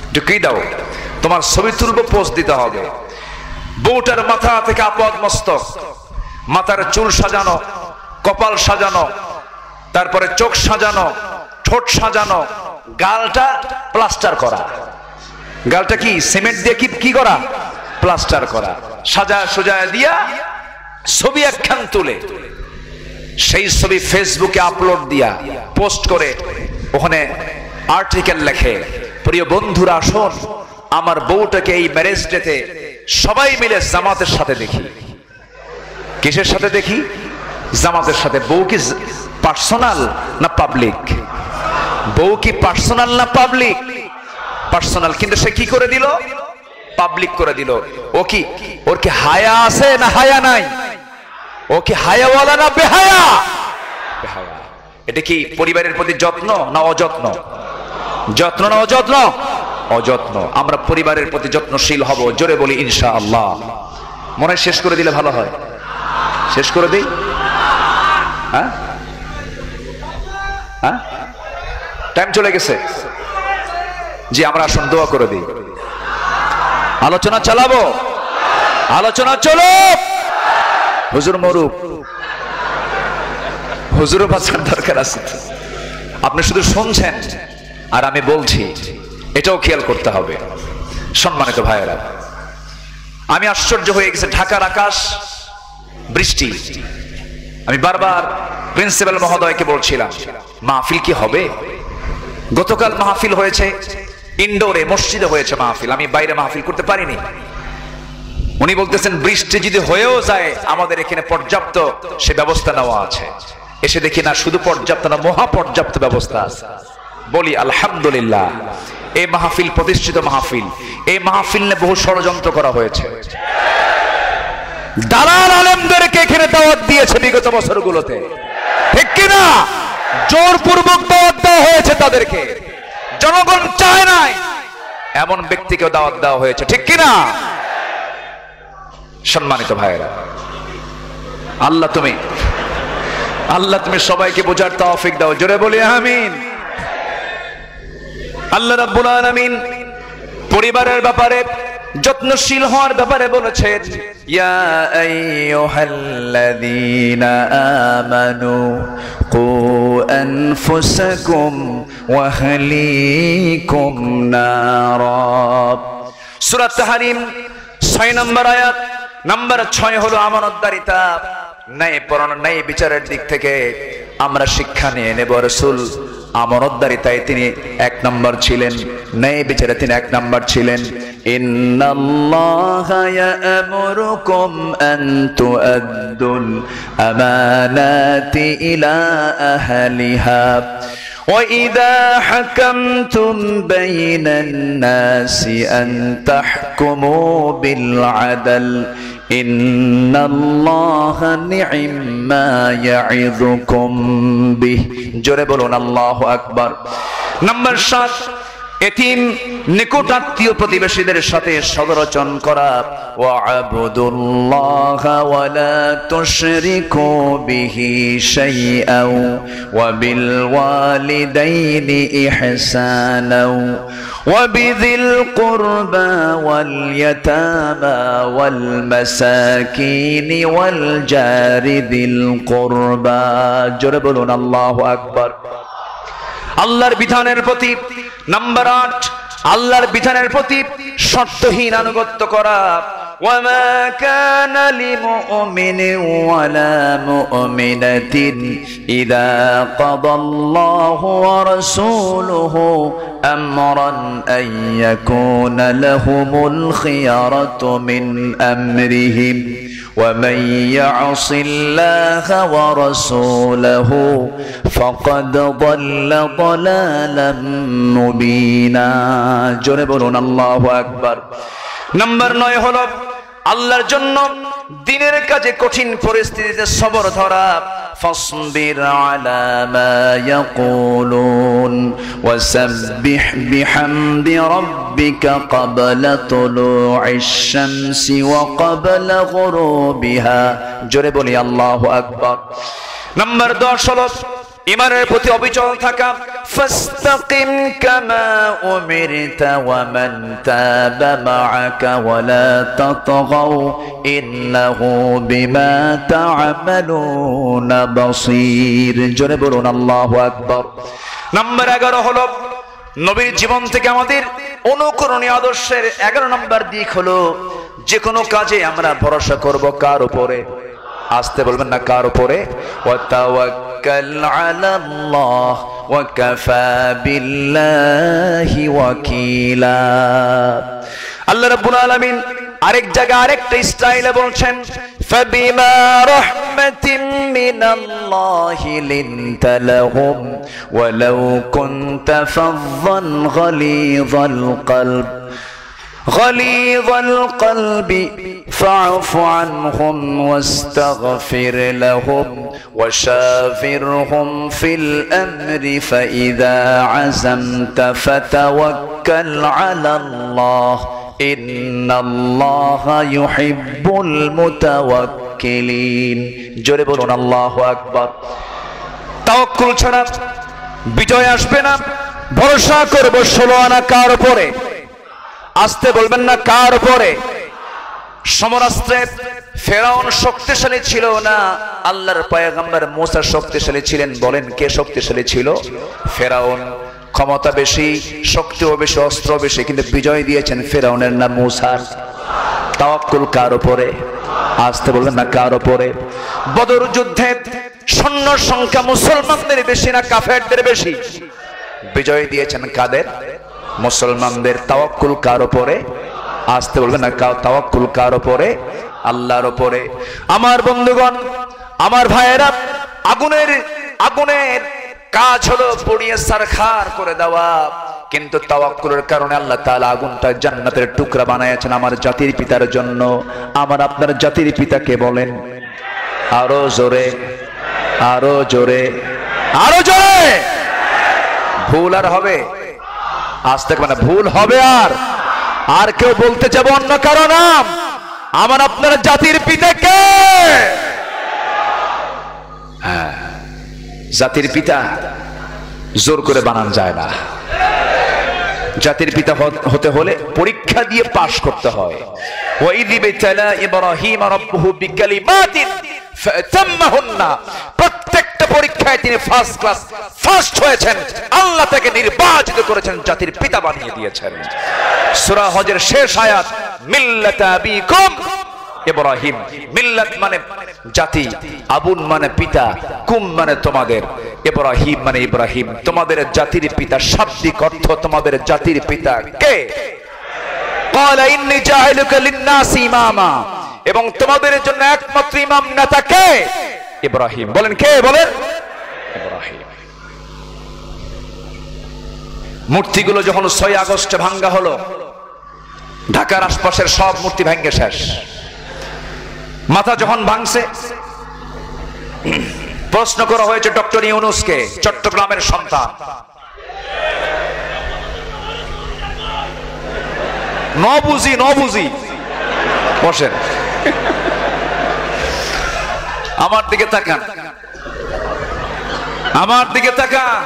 একটু কি দাও? তোমার ছবি তুলবো, পোজ দিতে হবে। বউটার মাথা থেকে আপদ মস্তক, মাথার চুল সাজানো, কপাল সাজানো, তারপরে চোখ সাজানো, ঠোঁট সাজানো, গালটা প্লাস্টার করা। গালটা কি সিমেন্ট দিয়ে কি করা? প্লাস্টার করা। সাজা সোজা দিয়া ছবি একখান তুলে সেই ছবি ফেসবুকে আপলোড দিয়া পোস্ট করে ওখানে আর্টিকেল লেখে, প্রিয় বন্ধুরা আসুন আমার বউটাকে এই ম্যারেজ ডেতে সবাই মিলে জামাতের সাথে দেখি। কিসের সাথে দেখি? জামাতের সাথে। বউ কি পার্সোনাল না পাবলিক? বউ কি পার্সোনাল না পাবলিক? পার্সোনাল, কিন্তু সে কি করে দিল? পাবলিক করে দিল। ও কি, ওর কি হায়া আছে না হায়া নাই? ও কি হায়াওয়ালা না বেহায়া? বেহায়া। এটা কি পরিবারের প্রতি যত্ন না অযত্ন? যত্ন না অযত্ন? অযত্ন। আমরা পরিবারের প্রতি যত্নশীল হব, জোরে বলি ইনশাআল্লাহ। মনে শেষ করে দিলে ভালো হয়। শেষ করে দিই? হ্যাঁ হ্যাঁ, টাইম চলে গেছে। জি, আমরা আসুন দোয়া করে দিই। আলোচনা চালাবো, আলোচনা চলো। হুজুর মরুক, হুজুরও বাঁচার দরকার আছে। আপনি শুধু শুনছেন আর আমি বলছি, এটাও খেয়াল করতে হবে। সম্মানিত ভাইয়েরা, আমি আশ্চর্য হয়ে গেছে। ঢাকার আকাশ বৃষ্টি, আমি বারবার প্রিন্সিপাল মহোদয়কে বলছিলাম, মাহফিল কি হবে? গতকাল মাহফিল হয়েছে ইনডোরে, মসজিদে হয়েছে মাহফিল, আমি বাইরে মাহফিল করতে পারিনি। উনি বলতেছেন বৃষ্টি যদি হয়েও যায় আমাদের এখানে পর্যাপ্ত সে ব্যবস্থা নেওয়া আছে। এসে দেখি না, শুধু পর্যাপ্ত না, মহা পর্যাপ্ত ব্যবস্থা আছে। বলি আলহামদুলিল্লাহ। এই মাহফিল প্রতিষ্ঠিত মাহফিল, এই মাহফিল নিয়ে বহু ষড়যন্ত্র করা হয়েছে। দালাল আলেমদেরকে এখানে দাওয়াত দিয়েছে বিগত বছরগুলোতে, ঠিক কিনা? জোরপূর্বক দাওয়াত দেওয়া হয়েছে তাদেরকে, জনগণ চায় নাই এমন ব্যক্তিকে দাওয়াত দেওয়া হয়েছে, ঠিক কিনা? সম্মানিত ভাইয়েরা, আল্লাহ তুমি সবাইকে বোঝার তৌফিক দাও, জোরে বলি আমিন। আল্লাহ রাব্বুল আলামিন পরিবারের ব্যাপারে যত্নশীল হওয়ার ব্যাপারে বলেছেন, ইয়া আইয়ুহাল্লাযীনা আমানু কু আনফুসাকুম ওয়া আহলিকুম নারা। সূরা তাহরিম 6 নম্বর আয়াত নাম্বার 6 হলো আমানতদারিতা। ন্যায় পরায়ণ, ন্যায় বিচারের দিক থেকে আমরা শিক্ষা নিয়ে নেব। রাসূল আমানতদারিতায় তিনি 1 নম্বর ছিলেন, ন্যায় বিচারে তিনি 1 নম্বর ছিলেন। ইন্নাল্লাহা ইয়া'মুরুকুম আন তু'আদ্দুল আমানাতি ইলা আহলিহা ওয়া ইযা হাকামতুম বাইনান নাসি আন তাহকুমু বিল আদল ইন্নাল্লাহা নি'মা ইয়া'ইযুকুম বিহ। জোরে বলুন আল্লাহু আকবার। নাম্বার 7, এতিম নিকট আত্মীয় প্রতিবেশীদের সাথে সদাচরণ করা। ওয়া'বুদুল্লাহা ওয়া লা তুশরিকু বিহি শাইআন ওয়া বিল ওয়ালিদাইনি ইহসানাও ওয়া বিযিল কুরবা ওয়াল ইয়াতামা ওয়াল মাসাকিনি ওয়াল জারি দিল কুরবা। জোরে বলুন আল্লাহু আকবার। আল্লাহর বিধানের প্রতি নাম্বার 8, আল্লাহর বিধানের প্রতি শর্তহীন আনুগত্য করা। ওয়ামা কানা লিমুমিনিন ওয়ালা মুমিনাতিন ইযা কাদাল্লাহু ওয়া রাসূলুহু আমরান আন ইয়াকুনা লাহুমুল খিয়ারাতু মিন আমরিহিম ومن يعص الله ورسوله فقد ضل ضلالا مبينا। জোরে বলুন আল্লাহু আকবার। নাম্বার 9 হলো আল্লাহর জন্য দ্বীনের কাজে কঠিন পরিস্থিতিতে সবর ধরা। ফাসবির আলা মা ইয়াকুলুন ওয়াসাব্বিহ বিহামদি রাব্বিকা ক্বাবলা তুলুইশ শামসি ওয়া ক্বাবলা গুরুবিহা। জোরে বলি আল্লাহু আকবার। নাম্বার 10 হলো ইমানের প্রতি অবিচল থাকা। ফাস্তাকিম কামা উমিরতা ওয়া মান তাবা মাআকা ওয়া লা তাতগাও ইন্নাহু বিমা তা'মালুনা বাসীর। জোরে বলুন আল্লাহু আকবার। নাম্বার 11 হলো নবীর জীবন থেকে আমাদের অনুকরণীয় আদর্শের 11 নম্বর দিক হলো যে কোনো কাজে আমরা ভরসা করব কার উপরে? আসতে বলবেন না, কার উপরে? ওয়া তাওয়াক্কাল আলাল্লাহ ওয়া কাফা বিল্লাহি ওয়াকিলা। আল্লাহ রাব্বুল আলামিন আরেক জায়গা আরেকটা স্টাইলে বলছেন, ফাবিমা রাহমাতিন মিনাল্লাহি লিনতা লাহুম ওয়ালাউ কুনতা ফাযযান غليظ القلب فاعف عنهم واستغفر لهم وشاورهم في الأمر فإذا عزمت فتوكل على الله إن الله يحب المتوكلين। জোরে বলুন আল্লাহু আকবার। তাওয়াক্কুল ছাড়া বিজয় আসবে না। ভরসা করব 16 আনা কার উপরে? আসতে বলবেন না, কার উপরে? সমরাস্ত্রে ফেরাউন শক্তিশালী ছিল না, আল্লাহর পয়গম্বর মুসা শক্তিশালী ছিলেন। বলেন কে শক্তিশালী ছিল? ফেরাউন। ক্ষমতা বেশি, শক্তিও বেশি, অস্ত্র বেশি, কিন্তু বিজয় দিয়েছেন ফেরাউনের নাম মুসা। তাওয়াক্কুল কার উপরে? আসতে বলবেন না কার উপরে? বদর যুদ্ধে সৈন্য সংখ্যা মুসলমানদের বেশি না কাফেরদের বেশি? বিজয় দিয়েছেন কাদের? মুসলমানদের। তাওয়াক্কুল কার উপরে? আসতে বলবেন না তাওয়াক্কুল কার উপরে? আল্লাহর উপরে। আমার বন্ধুগণ, আমার ভাইয়েরা, আগুনের কাজ হলো পুড়িয়ে সারখার করে দেওয়া, কিন্তু তাওয়াক্কুলের কারণে আল্লাহ তাআলা আগুনটা জান্নাতের টুকরা বানায়াছেন আমার জাতির পিতার জন্য। আমার আপনার জাতির পিতাকে বলেন? আরো জোরে, আরো জোরে, আরো জোরে। ভুল আর হবে? আসতে মানে ভুল হবে আর কেউ বলতে যাবো অন্য কারো নাম? আমার আপনার জাতির পিতাকে। হ্যাঁ, জাতির পিতা জোর করে বানানো যায় না। জাতির পিতা হতে হলে পরীক্ষা দিয়ে পাশ করতে হয়। প্রত্যেকটা পরীক্ষায় তিনি ফার্স্ট ক্লাস ফার্স্ট হয়েছেন। আল্লাহ তাকে নির্বাচিত করেছেন, জাতির পিতা বানিয়ে দিয়েছেন। সূরা হজের শেষ আয়াত, মিল্লাতা আবিকুম ইব্রাহিম। মিল্লাত মানে জাতি, আবুন মানে পিতা, কুম মানে তোমাদের, ইব্রাহিম মানে ইব্রাহিম তোমাদের জাতির পিতা। শাব্দিক অর্থ তোমাদের জাতির পিতা কে? ক্বালা ইন্নী জাইলুকা লিন-নাসি ইমামা। এবং তোমাদের জন্য একমাত্র ইমাম নেতা কে? ইব্রাহিম। বলেন কে? বলেন ইব্রাহিম। মূর্তিগুলো যখন 6 আগস্টে ভাঙ্গা হলো, ঢাকার আশপাশের সব মূর্তি ভেঙে শেষ। মাথা যখন ভাঙছে, প্রশ্ন করা হয়েছে ডক্টর ইউনূসকে, চট্টগ্রামের সন্তান। নবুঝি বসেন, আমার দিকে তাকান, আমার দিকে তাকান।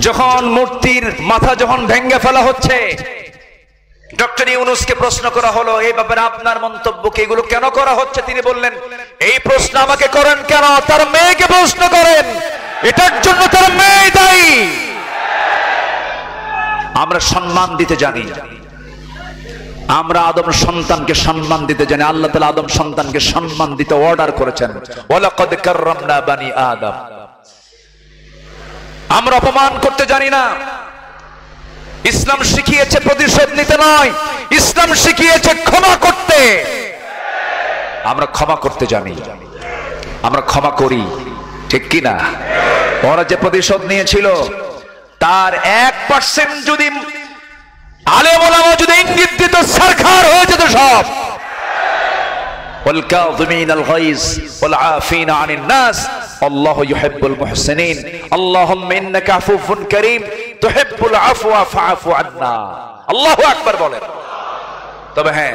যখন মূর্তির মাথা যখন ভেঙে ফেলা হচ্ছে, ডক্টর ইউনূসকে প্রশ্ন করা হলো, এই ব্যাপারে আপনার মন্তব্য কি? এগুলো কেন করা হচ্ছে? তিনি বললেন, এই প্রশ্ন আমাকে করেন কেন? তার মেয়েকে প্রশ্ন করেন, এটার জন্য তার মেয়ে দায়ী। আমরা সম্মান দিতে জানি, আমরা আদম সন্তানকে সম্মান দিতে জানি। আল্লাহ তাআলা আদম সন্তানকে সম্মান দিতে অর্ডার করেছেন, ওয়ালাকাদ কাররামনা বানি আদম। আমরা অপমান করতে জানি না। ইসলাম শিখিয়েছে প্রতিশোধ নিতে নয়, ইসলাম শিখিয়েছে ক্ষমা করতে। আমরা ক্ষমা করতে জানি, আমরা ক্ষমা করি, ঠিক কি না? ওরা যে প্রতিশোধ নিয়েছিল তার 1% যদি আলেম ওলামা যদি ইঙ্গিত দিত, সরকার হয়ে যেত সব। ওয়াল কাযিমিনাল গায়জ ওয়াল আফিনা আনিন নাস আল্লাহু ইউহিব্বুল মুহসিনিন আল্লাহুম্মা ইন্নাকা আফুফুন কারীম তুহিব্বুল আফওয়া ফাআফু আন্না। আল্লাহু আকবার বলেন। তবে হ্যাঁ,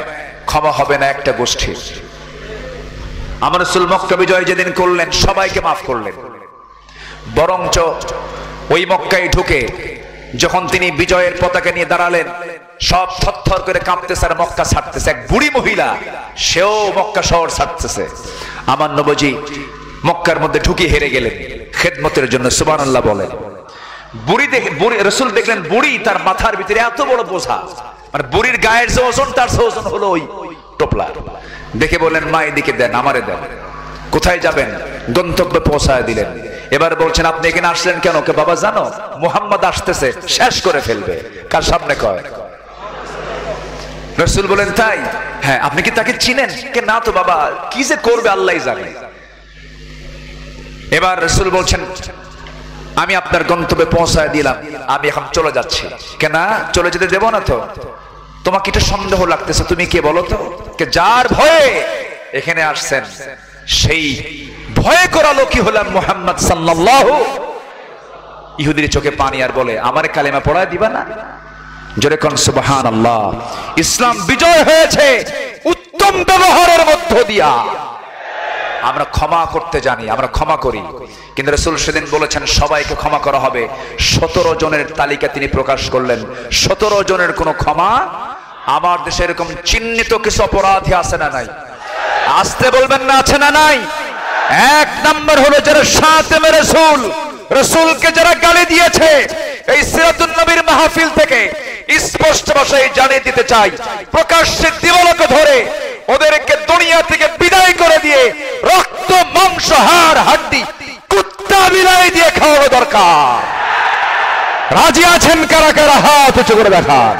ক্ষমা হবে না একটা গোষ্ঠীর। আমার রাসূল মক্কা বিজয় যেদিন করলেন, সবাইকে মাফ করলেন। বরঞ্চ ওই মক্কায় ঢুকে যখন তিনি বিজয়ের পতাকা নিয়ে দাঁড়ালেন, সব থরথর করে কাঁপতেছে আর মক্কা ছাড়তেছে। এক বুড়ি মহিলা, সেও মক্কা শহর ছাড়তেছে। আমার নবীজি মক্কার মধ্যে ঢুকে হেরে গেলেন খেদমতের জন্য। সুবহানাল্লাহ বলেন। বুড়ি রাসূল দেখলেন, বুড়ি তার মাথার ভিতরে এত বড় বোঝা, মানে বুড়ির গায়ের যে ওজন তার ওজন হলো ওই টোপলা। দেখে বললেন, মা এদিকে দেন, আমারে দেন। কোথায় যাবেন? গন্তব্যে পৌঁছায় দিলেন। এবার বলছেন, আপনি এখানে আসলেন কেন? কে বাবা জানো, মুহাম্মদ আসতেছে, শেষ করে ফেলবে। কার সামনে কয়? রাসূল বলেন, তাই? হ্যাঁ। আপনি কি তাকে চিনেন? কে না তো বাবা, কি যে করবে আল্লাহই জানে। এবার রাসূল বলছেন, আমি আপনার গন্তব্যে পৌঁছায় দিলাম, আমি এখন চলে যাচ্ছি। কেন চলে যেতে দেব না তো? তোমাকে এটা সন্দেহ লাগতেছে, তুমি কে বলো তো? কে যার ভয়ে এখানে আসছেন, সেই ভয় করা লোকই হলাম মুহাম্মদ সাল্লাল্লাহু। ইহুদির চোখে পানি আর বলে, আমারে কালেমা পড়ায় দিবা না? জোরে কোন সুবহানাল্লাহ। ইসলাম বিজয় হয়েছে উত্তম ব্যবহারের মধ্য দিয়া। আমরা ক্ষমা করতে জানি, আমরা ক্ষমা করি। কিন্তু রাসূল সেদিন বলেছেন সবাইকে ক্ষমা করা হবে। 17 জনের তালিকা তিনি প্রকাশ করলেন। 17 জনের কোনো ক্ষমা। আমার দেশে এরকম চিহ্নিত কিছু অপরাধী আছে না নাই? আসতে বলবেন না, আছে না নাই? 1 নম্বর হলো যারা শাতিমে রাসূল, রাসূলকে যারা গালি দিয়েছে। এই সিরাতুন নবীর মাহফিল থেকে স্পষ্ট ভাষায় জানিয়ে দিতে চাই, প্রকাশ্যে দিবালোকে ধরে ওদেরকে দুনিয়া থেকে বিদায় করে দিয়ে রক্ত মাংস হাড় হাড্ডি কুত্তা বিলাই দিয়ে খাওয়ানো দরকার। রাজি আছেন কারা কারা? হাত উঁচু করে দেখান।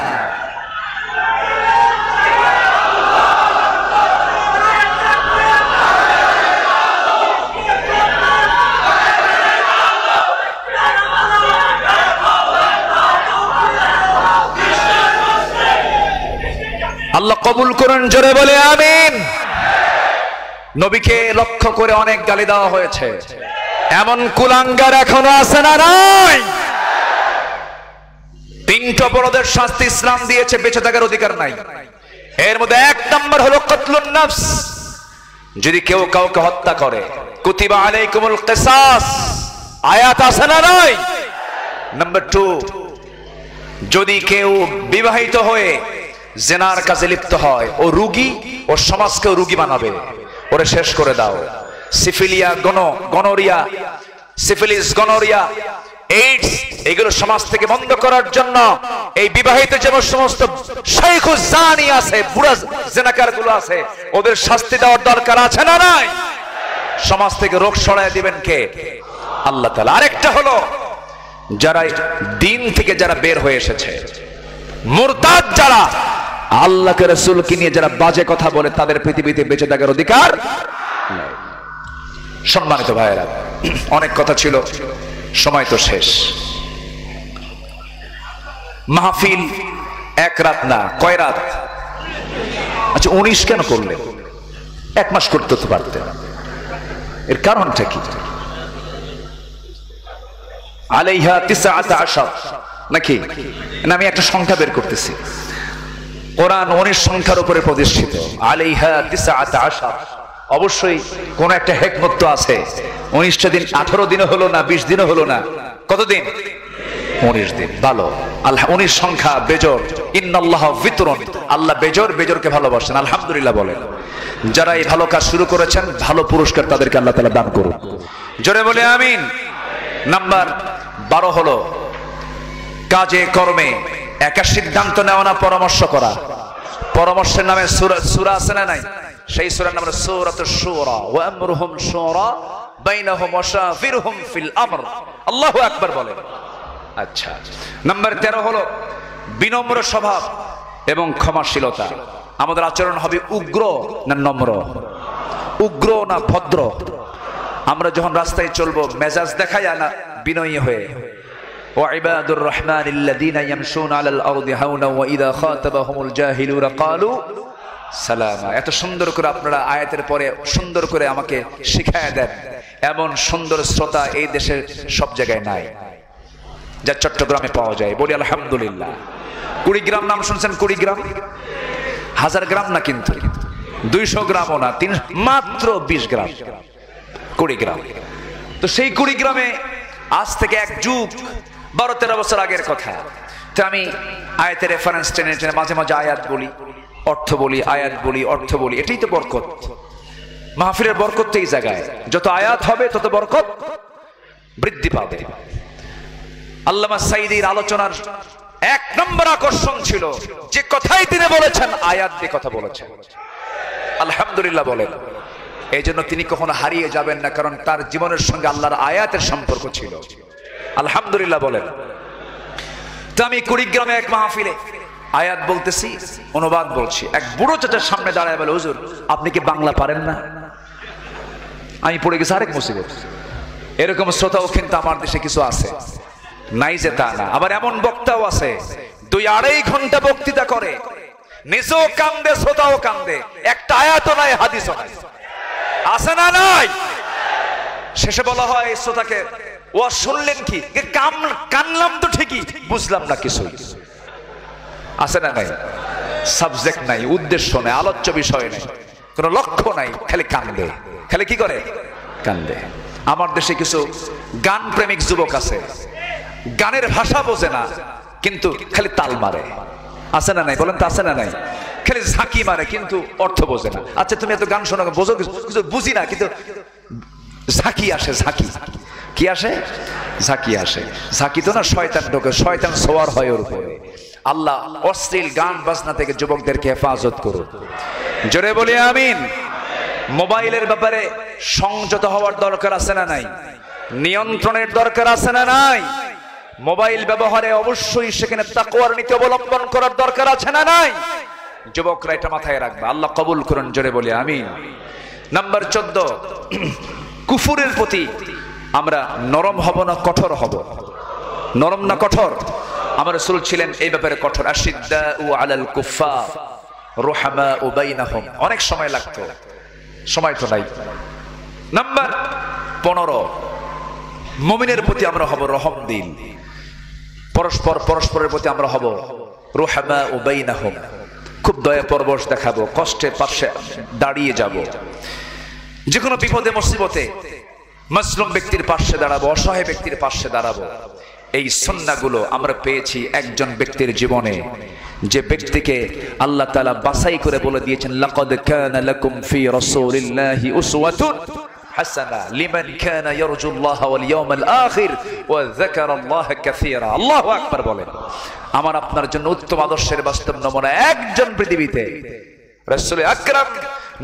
আল্লাহ কবুল করুন, জোরে বলে আমিন। নবীকে লক্ষ্য করে অনেক গালি দেওয়া হয়েছে, এমন কুলাঙ্গার এখনো আছে না নাই? তিনটা অপরাধের শাস্তি ইসলাম দিয়েছে, বেঁচে থাকার অধিকার নাই। এর মধ্যে এক নম্বর হলো কতলুন নফস, যদি কেউ কাউকে হত্যা করে। কুতিবা আলাইকুমুল কিসাস, আয়াত আছে না নাই? নাম্বার 2, যদি কেউ বিবাহিত হয়ে জেনার কাজে লিপ্ত হয়, ও রোগী, ও সমাজকেও রোগী বানাবে, ওরে শেষ করে দাও। সিফিলিয়া, গনোরিয়া, সিফিলিস, গনোরিয়া, এইডস, এগুলো সমাজ থেকে বন্ধ করার জন্য এই বিবাহিত যে সমস্ত শাইখুজ জানি আছে, বুড়া জেনাকার গুলো আছে, ওদের শাস্তি দেওয়ার দরকার আছে না নাই? সমাজ থেকে রোগ সরায় দিবেন কে? আল্লাহ তাআলা। আরেকটা হলো যারা দিন থেকে যারা বের হয়ে এসেছে, মুরতাদ যারা, আল্লাহকে রাসূলকে নিয়ে যারা বাজে কথা বলে, তাদের পৃথিবীতে বেঁচে থাকার অধিকার নাই। সম্মানিত ভাইয়েরা, অনেক কথা ছিল, সময় তো শেষ। মাহফিল এক রাত না, কয় রাত? আচ্ছা 19 কেন করলেন? 1 মাস করতে তো পারতেন। এর কারণটা কি? আলাইহা 19 নাকি? না, আমি একটা সংখ্যা বের করতেছি। কোরআন 19 সংখ্যার উপরে প্রতিষ্ঠিত। আলাইহা 19, অবশ্যই কোন একটা হিকমত তো আছে। 19টা দিন 18 দিনও হলো না, 20 দিনও হলো না, কতদিন? 19 দিন। ভালো, আল্লাহ 19 সংখ্যা বেজোর। ইন্নাল্লাহ বিতরুন, আল্লাহ বেজোর, বেজোরকে ভালোবাসেন। আলহামদুলিল্লাহ বলেন। যারা এই ভালো কাজ শুরু করেছেন, ভালো পুরস্কার তাদেরকে আল্লাহ তাআলা দান করুন। জোরে বলে আমিন। নাম্বার 12 হলো কাজে কর্মে একা সিদ্ধান্ত নেওয়া না, পরামর্শ করা। পরামর্শের নামে সূরা আছে না নাই? সেই সূরার নাম হলো সূরাতুশ শুরা, ওয়া আমরুহুম শুরা বাইনাহুম ওয়া শাফিরহুম ফিল আমর। আল্লাহু আকবার বলেন। আচ্ছা, নাম্বার 13 হলো বিনম্র স্বভাব এবং ক্ষমাশীলতা। আমাদের আচরণ হবে উগ্র না নম্র? উগ্র না ভদ্র? আমরা যখন রাস্তায় চলবো মেজাজ দেখায়া না বিনয়ী হয়ে? وعباد الرحمن الذين يمشون على الأرض هونا وإذا خاطبهم الجاهلون قالوا سلاما। এত সুন্দর করে আপনারা আয়াতের পরে সুন্দর করে আমাকে শিখায় দেন, এমন সুন্দর শ্রোতা এই দেশের সব জায়গায় নাই, যা চট্টগ্রামে পাওয়া যায়। বলি আলহামদুলিল্লাহ। কুড়িগ্রাম নাম শুনছেন? কুড়িগ্রাম 1000 গ্রাম না, কিন্তু 200 গ্রামও না, মাত্র 20 গ্রাম কুড়িগ্রাম। তো সেই কুড়িগ্রামে আজ থেকে এক যুগ, 12-13 বছর আগের কথা। তো আমি আয়াতের রেফারেন্স টেনে টেনে মাঝে মাঝে আয়াত বলি, অর্থ বলি, আয়াত বলি, অর্থ বলি। এটাই তো বরকত। মাহফিলের বরকত তো এই জায়গায়, যত আয়াত হবে তত বরকত বৃদ্ধি পাবে। আল্লামা সাঈদীর আলোচনার 1 নম্বর আকর্ষণ ছিল যে কথাই তিনি বলেছেন, আয়াত দিয়ে কথা বলেছেন। আলহামদুলিল্লাহ বলেন। এই জন্য তিনি কখনো হারিয়ে যাবেন না, কারণ তার জীবনের সঙ্গে আল্লাহর আয়াতের সম্পর্ক ছিল। আলহামদুলিল্লাহ বলেন। তো আমি কুড়িগ্রামে এক মাহফিলে আয়াত বলতেছি, অনুবাদ বলছি। এক বুড়ো চাচার সামনে দাঁড়ায় বলে, হুজুর আপনি কি বাংলা পারেন না? আমি পড়ে গেছি আরেক মুসিবত। এরকম শ্রোতাও কিন্তু আমার দেশে কিছু আছে, নাই যে তা না। আবার এমন বক্তাও আছে 2-2.5 ঘন্টা বক্তৃতা করে, নিজেও কান্দে, শ্রোতাও কান্দে, একটা আয়াতও নাই, হাদিসও নাই। আছে না নাই? শেষে বলা হয় শ্রোতাকে, ও শুনলেন কি? কানলাম তো ঠিকই, বুঝলাম না কিছু। আছে না নাই? সাবজেক্ট নাই, উদ্দেশ্য নাই, আলোচ্য বিষয় নাই, কোনো লক্ষ্য নাই, খালি কান্দে। খালি কি করে? কান্দে। আমার দেশে কিছু গান প্রেমিক যুবক আছে, গানের ভাষা বোঝে না, কিন্তু খালি তাল মারে। আছে না নাই? বলেন তো আছে না নাই? খালি ঝাঁকি মারে, কিন্তু অর্থ বোঝে না। আচ্ছা তুমি এত গান শোনো, বোঝো কিছু? বুঝি না, কিন্তু ঝাঁকি আসে। ঝাঁকি কি আসে? ঝাঁকি আসে। ঝাঁকি তো না, শয়তান ঢোকে, শয়তান সওয়ার হয় ওর উপরে। আল্লাহ অশ্লীল গান বাজনা থেকে যুবকদেরকে হেফাজত করুন। জোরে বলি আমিন। মোবাইলের ব্যাপারে সংযত হওয়ার দরকার আছে না নাই? নিয়ন্ত্রণের দরকার আছে না নাই? মোবাইল ব্যবহারে অবশ্যই সেখানে তাকওয়ার নীতি অবলম্বন করার দরকার আছে না নাই? যুবকরা এটা মাথায় রাখবে। আল্লাহ কবুল করুন, জোরে বলি আমিন। নাম্বার 14, কুফুরের প্রতি আমরা নরম হব না কঠোর হব? নরম না কঠোর? আমার রাসূল ছিলেন এই ব্যাপারে কঠোর। আশিদ্দাউ আলাল কুফার রুহামাউ বাইনাহুম। অনেক সময় লাগতো, সময় তো নাই। নাম্বার 15, মুমিনের প্রতি আমরা হব রহমদিল। পরস্পরের প্রতি আমরা হব রুহামাউ বাইনাহুম, খুব দয়া পরবশ দেখাবো, কষ্টে পাশে দাঁড়িয়ে যাব। যে কোনো বিপদে মুসিবতে মাসলুম ব্যক্তির পাশে দাঁড়াবো, অসহায় ব্যক্তির পাশে দাঁড়াবো। এই সুন্নাহগুলো আমরা পেয়েছি একজন ব্যক্তির জীবনে, যে ব্যক্তিকে আল্লাহ তাআলা বাছাই করে বলে দিয়েছেন, লাকাদ কানা লাকুম ফি রাসূলিল্লাহি উসওয়াতুন হাসানা লিমান কানা ইয়ারজুল্লাহ ওয়াল ইয়াউমাল আখির ওয়া যাকারাল্লাহা কাসীরা। আল্লাহু আকবার বলেন। আমার আপনার জন্য উত্তম আদর্শের বাস্তব নমুনা একজন পৃথিবীতে, রাসূল আকরাম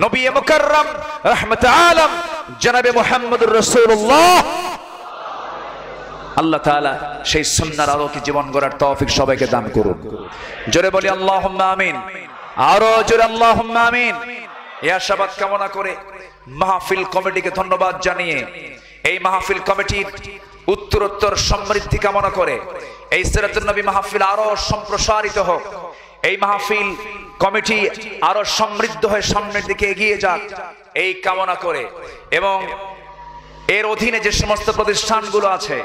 নবী মুকাররম রাহমাতুল আলাম জনাবে মুহাম্মদুর রাসূলুল্লাহ। আল্লাহ তাআলা সেই সুন্নাহর আলোকে জীবন গড়ার তৌফিক সবাইকে দান করুন। জোরে বলি আল্লাহুম্মা আমিন। আরো জোরে আল্লাহুম্মা আমিন। এই আশাবাদ কামনা করে মাহফিল কমিটিকে ধন্যবাদ জানিয়ে, এই মাহফিল কমিটির উত্তরোত্তর সমৃদ্ধি কামনা করে, এই সিরাতুন নবী মাহফিল আরো সম্প্রসারিত হোক, এই মাহফিল কমিটি আরো সমৃদ্ধ হয়ে সামনের দিকে এগিয়ে যাক এই কামনা করে, এবং এর অধীনে যে সমস্ত প্রতিষ্ঠানগুলো আছে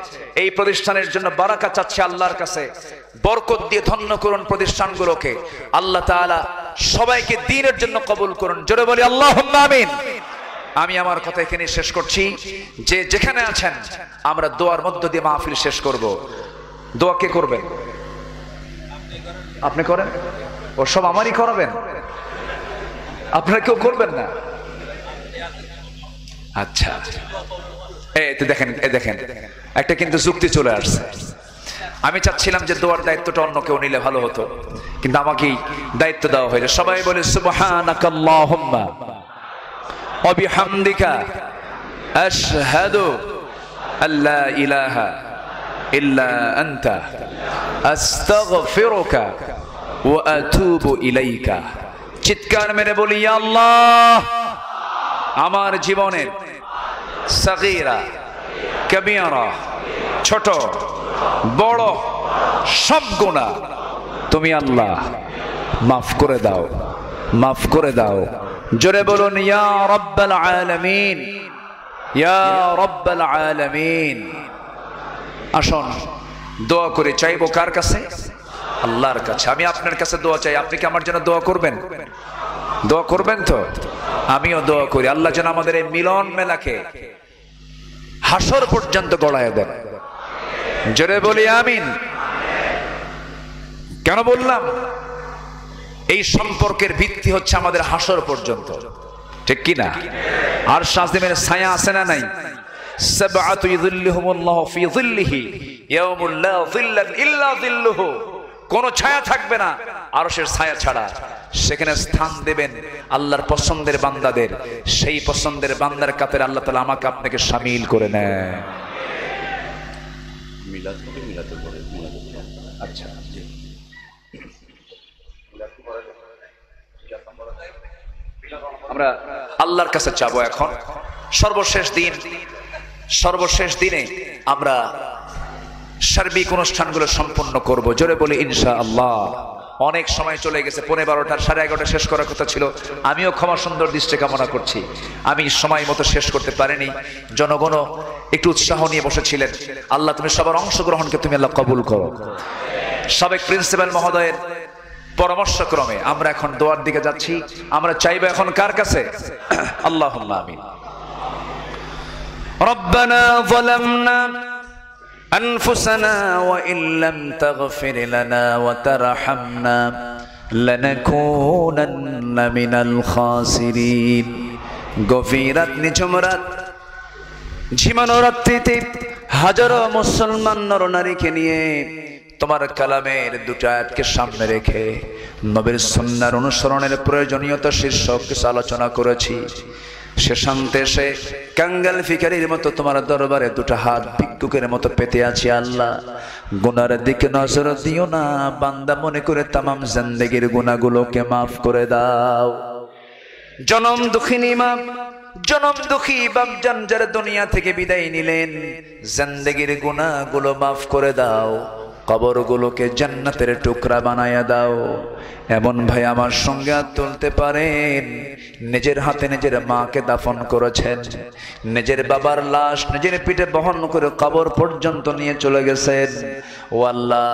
এই প্রতিষ্ঠানের জন্য বারাকা চাচ্ছি আল্লাহর কাছে, বরকত দিয়ে ধন্য করুন প্রতিষ্ঠানগুলোকে। আল্লাহ তাআলা সবাইকে দ্বীনের জন্য কবুল করুন। জোরে বলি আল্লাহুম্মা আমিন। আমি আমার কথা এখানে শেষ করছি। যে যেখানে আছেন আমরা দোয়ার মধ্য দিয়ে মাহফিল শেষ করব। দোয়া কে করবেন? আপনি করেন? ও সব আমারই করাবেন? আপনারা কেউ করবেন না? আচ্ছা, দেখেন একটা কিন্তু যুক্তি চলে আসছে। আমি চাচ্ছিলাম যে দোয়ার দায়িত্বটা অন্য কেউ নিলে ভালো হতো, কিন্তু আমাকেই দায়িত্ব দেওয়া হয়েছে। সবাই বলে সুবহানাকাল্লাহুম্মা ওয়া বিহামদিকা আশহাদু আল্লা ইলাহা ইল্লা আনতা আস্তাগফিরুকা ওয়া আতুবু ইলাইকা। চিৎকার মেরে বলি, ইয়া আল্লাহ, আমার জীবনের সাগীরা কবিরা ছোট বড় সব গুনাহ তুমি আল্লাহ মাফ করে দাও, মাফ করে দাও। জোরে বলুন ইয়া রাব্বাল আলামিন, ইয়া রাব্বাল আলামিন। আসুন দোয়া করে চাইবো কার কাছে? আল্লাহর কাছে। আমি আপনার কাছে দোয়া চাই, আপনি কি আমার জন্য দোয়া করবেন? দোয়া করবেন তো? আমিও দোয়া করি আল্লাহ যেন আমাদের এই মিলন মেলাকে হাসর পর্যন্ত গড়ায় দেন। জোরে বলি আমিন। কেন বললাম? এই সম্পর্কের ভিত্তি হচ্ছে আমাদের হাসর পর্যন্ত, ঠিক কি না? আর শাসিমের ছায়া আছে না নাই? সাবআতু ইযিল্লুহুমুল্লাহু ফি যিল্লিহি ইয়াউমুল লা যিল্লা ইল্লা যিল্লুহু। কোন ছায়া থাকবে না আরশের ছায়া ছাড়া। সেখানে স্থান দেবেন আল্লাহর পছন্দের বান্দাদের। সেই পছন্দের বান্দার কাতারে আল্লাহ তাআলা আমাকে আপনাকে শামিল করে নেয়। মিলাদ হবে, মিলাদের পরে আচ্ছা আমরা আল্লাহর কাছে চাবো। এখন সর্বশেষ দিনে আমরা সার্বিক অনুষ্ঠানগুলো সম্পন্ন করব। জোরে বলি ইনশাআল্লাহ। অনেক সময় চলে গেছে, 12:15 11:30 শেষ করার কথা ছিল। আমিও ক্ষমা সুন্দর দৃষ্টি কামনা করছি, আমি সময় মতো শেষ করতে পারিনি। জনগণও একটু উৎসাহ নিয়ে বসেছিলেন। আল্লাহ তুমি সবার অংশগ্রহণকে তুমি আল্লাহ কবুল করো। সাবেক প্রিন্সিপাল মহোদয়ের পরামর্শক্রমে আমরা এখন দোয়ার দিকে যাচ্ছি। আমরা চাইবো এখন কার কাছে? আল্লাহুম্মা আমিন। রব্বানা যালামনা أنفسنا وإن لم تغفر لنا وترحمنا لنكونن من الخاسرين। গভীরাত নিঝুম রাত, ঝিমানো রাত্রিতে হাজারো মুসলমান নরনারীকে নিয়ে তোমার কালামের দুটো আয়াতকে সামনে রেখে নবীর সুন্নাহর অনুসরণের প্রয়োজনীয়তা শীর্ষক কিছু আলোচনা করেছি। শেষান্তে এসে কাঙ্গাল ফিকারির মতো তোমার দরবারে দুটো হাত ভিক্ষুকের মতো পেতে আছি। আল্লাহ, গুনার দিকে নজর দিও না, বান্দা মনে করে তামাম জিন্দেগির গুনাহগুলোকে মাফ করে দাও। জনম দুঃখিনী মা, জনম দুঃখী বাপজান যারা দুনিয়া থেকে বিদায় নিলেন, জিন্দেগির গুনাহগুলো মাফ করে দাও, কবরগুলোকে জান্নাতের টুকরা বানায়া দাও। এমন ভাই আমার সঙ্গে হাত তুলতে পারেন নিজের হাতে নিজের মাকে দাফন করেছেন, নিজের বাবার লাশ নিজের পিঠে বহন করে কবর পর্যন্ত নিয়ে চলে গেছেন। ও আল্লাহ,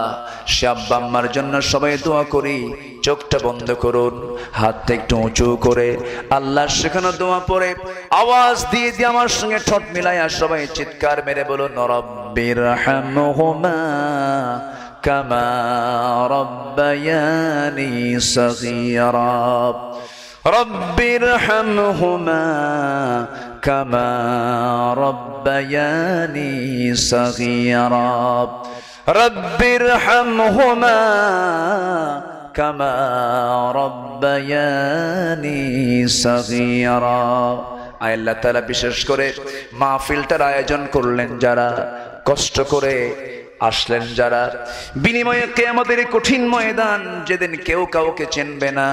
সে আব্বা আম্মার জন্য সবাই দোয়া করি। চোখটা বন্ধ করুন, হাতটা একটু উঁচু করে আল্লাহ সেখানে দোয়া পড়ে আওয়াজ দিয়ে দিয়ে আমার সঙ্গে ঠোঁট মিলাইয়া সবাই চিৎকার মেরে বলুন, রব্বিরহামহুমা কামা রব্বায়ানি সগীরা, রব্বিরহামহুমা কামা রব্বায়ানি সগীরা, রব্বিরহামহুমা কামা রব্বায়ানি সগীরা। আল্লাহ তাআলা বিশেষ করে মাহফিলটার আয়োজন করলেন যারা, কষ্ট করে আসলেন যারা, বিনিময়ে কিয়ামতের কঠিন ময়দান যেদিন কেউ কাউকে চিনবে না,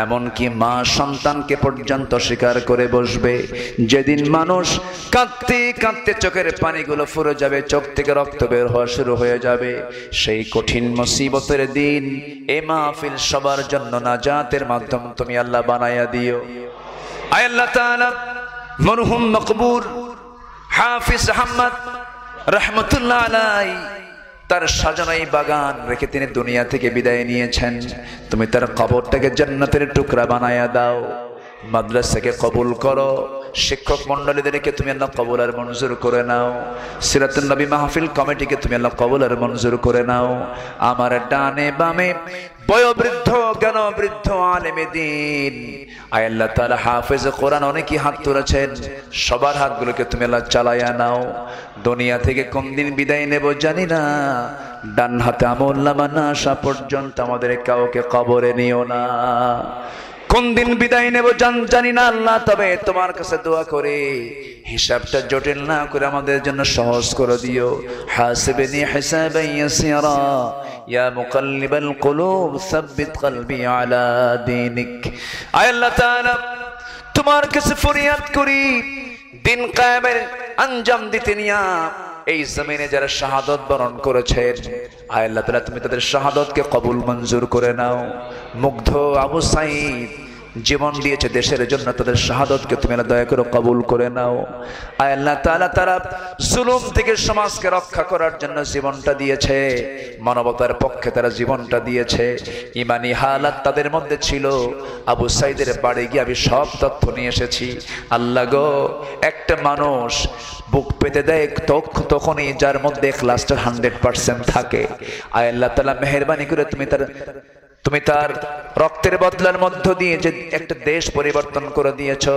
এমনকি মা সন্তানকে পর্যন্ত স্বীকার করে বসবে, যেদিন মানুষ কাঁদতে কাঁদতে চোখের পানিগুলো ফুরে যাবে, চোখ থেকে রক্ত বের হওয়া শুরু হয়ে যাবে, সেই কঠিন মুসিবতের দিন এ মাহফিল সবার জন্য নাজাতের মাধ্যম তুমি আল্লাহ বানায়া দিও। আয় আল্লাহ তাআলা, মরহুম মকবুল হাফিজ আহমদ রহমতুল্লাহ আলাইহি তার সাজানো এই বাগান রেখে তিনি দুনিয়া থেকে বিদায় নিয়েছেন, তুমি তার কবরটাকে জান্নাতের টুকরা বানায়া দাও। মাদ্রাসাকে কবুল করো, শিক্ষক মন্ডলীদেরকে তুমি আল্লাহ কবুল আর মঞ্জুর করে নাও, সিরাতুন নবী মাহফিল কমিটিকে তুমি আল্লাহ কবুল আর মঞ্জুর করে নাও। আমার ডানে বামে বয়োবৃদ্ধ জ্ঞানবৃদ্ধ আলেমে দ্বীন, আয় আল্লাহ তাআলা হাফেজ কোরআন অনেকেই হাত তুলেছেন, সবার হাতগুলোকে তুমি আল্লাহ চালাইয়া নাও। দুনিয়া থেকে কোন দিন বিদায় নেব জানি না, ডান হাতে আমলনামা না আসা পর্যন্ত আমাদের কাউকে কবরে নিও না। কোন দিন বিদায় নেব জানি না আল্লাহ, তবে তোমার কাছে দোয়া করে হিসাবটা জটিল না করে আমাদের জন্য সহজ করে দিও। হাসিবনি হিসাবান ইয়াসিরা ইয়া মুকাল্লিবাল কুলুব সাব্বিত কলবি আলা দীনিক। আয় আল্লাহ তাআলা, তোমার কাছে ফরিয়াদ করি, দিন কায়েমের আঞ্জাম দিতে নিয়া এই জমিনে যারা শাহাদত বরণ করেছেন, আয় আল্লাহ তাআলা তুমি তাদের শাহাদতকে কবুল মঞ্জুর করে নাও। মুগ্ধ আবু সাঈদ জীবন দিয়েছে দেশের জন্য, তাদের শাহাদতকে তুমি দয়া করে কবুল করে নাও। আয় আল্লাহ তাআলা, তারা জুলুম থেকে সমাজকে রক্ষা করার জন্য জীবনটা দিয়েছে, মানবতার পক্ষে তারা জীবনটা দিয়েছে, ইমানি হালাত তাদের মধ্যে ছিল। আবু সাঈদের বাড়ি গিয়ে আমি সব তথ্য নিয়ে এসেছি। আল্লাহ গো, একটা মানুষ বুক পেতে দেয় তখনই যার মধ্যে ইখলাসটা 100% থাকে। আয় আল্লাহ তাআলা, মেহেরবানি করে তুমি তার রক্তের বদলার মধ্য দিয়ে যে একটা দেশ পরিবর্তন করে দিয়েছো,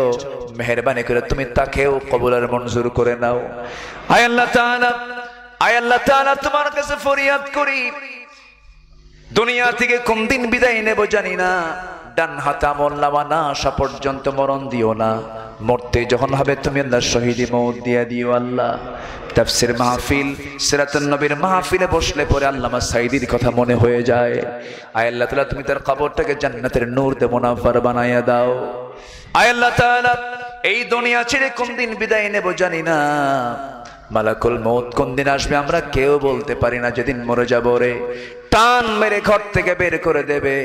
মেহেরবানি করে তুমি তাকেও কবুল আর মঞ্জুর করে নাও। আয় আল্লাহ তাআলা, তোমার কাছে ফরিয়াদ করি, দুনিয়া থেকে কোন দিন বিদায় নেব জানি না, ডান হাতে আমলনামা না আসা পর্যন্ত মরণ দিও না। মরতে যখন হবে তুমি আল্লাহ শহীদি মওত দিয়ে দিও। আল্লাহ, তাফসীর মাহফিল সিরাতুন নবীর মাহফিলে বসলে পরে আল্লামা সাঈদীর কথা মনে হয়ে যায়। আয় আল্লাহ তাআলা, তুমি তার কবরটাকে জান্নাতের নূর দিয়ে মুনাফফার বানায়া দাও। আয় আল্লাহ তাআলা, এই দুনিয়া ছেড়ে কোন দিন বিদায় নেব জানি না, মালাকুল মউত কোন দিন আসবে আমরা কেউ বলতে পারি না। যেদিন মরে যাব রে, টান মেরে ঘর থেকে বের করে দেবে,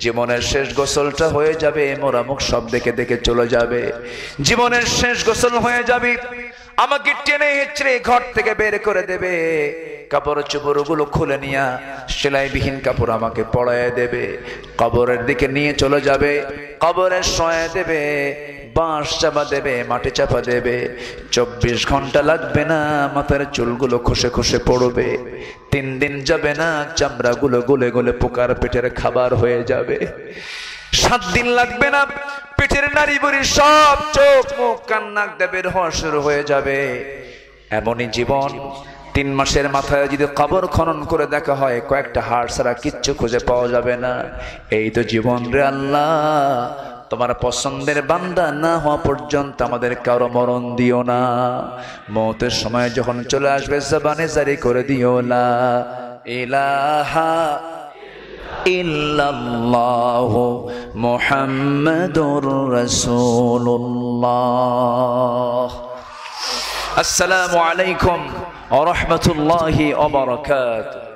জীবনের শেষ গোসলটা হয়ে যাবে, মোরা মুখ সব দেখে দেখে চলে যাবে, জীবনের শেষ গোসল হয়ে যাবে, আমাকে টেনে হেঁচড়ে ঘর থেকে বের করে দেবে, কাপড় চোপড়গুলো খুলে নিয়ে সেলাইবিহীন কাপড় আমাকে পরায় দেবে, কবরের দিকে নিয়ে চলে যাবে, কবরে শোয়া দেবে, বাঁশ চাপা দেবে, মাটি চাপা দেবে, 24 ঘন্টা লাগবে না, মাথার চুলগুলো খসে খসে পড়বে, 3 দিন যাবে না, চামড়াগুলো গলে গলে পোকার পেটের খাবার হয়ে যাবে, 7 দিন লাগবে না, পেটের নাড়ি বুড়ি সব চোখ মুখ কান নাক দিয়ে বের হওয়া শুরু হয়ে যাবে। এমনই জীবন 3 মাসের মাথায় যদি কবর খনন করে দেখা হয় কয়েকটা হাড় ছাড়া কিচ্ছু খুঁজে পাওয়া যাবে না। এই তো জীবন রে আল্লাহ, তোমার পছন্দের বান্দা না হওয়া পর্যন্ত আমাদের কারো মরণ দিও না। মওতের সময় যখন চলে আসবে জবানে জারি করে দিও লা ইলাহা ইল্লাল্লাহু মুহাম্মাদুর রাসূলুল্লাহ। আসসালামু আলাইকুম ওয়া রাহমাতুল্লাহি ওয়া বারাকাতুহু।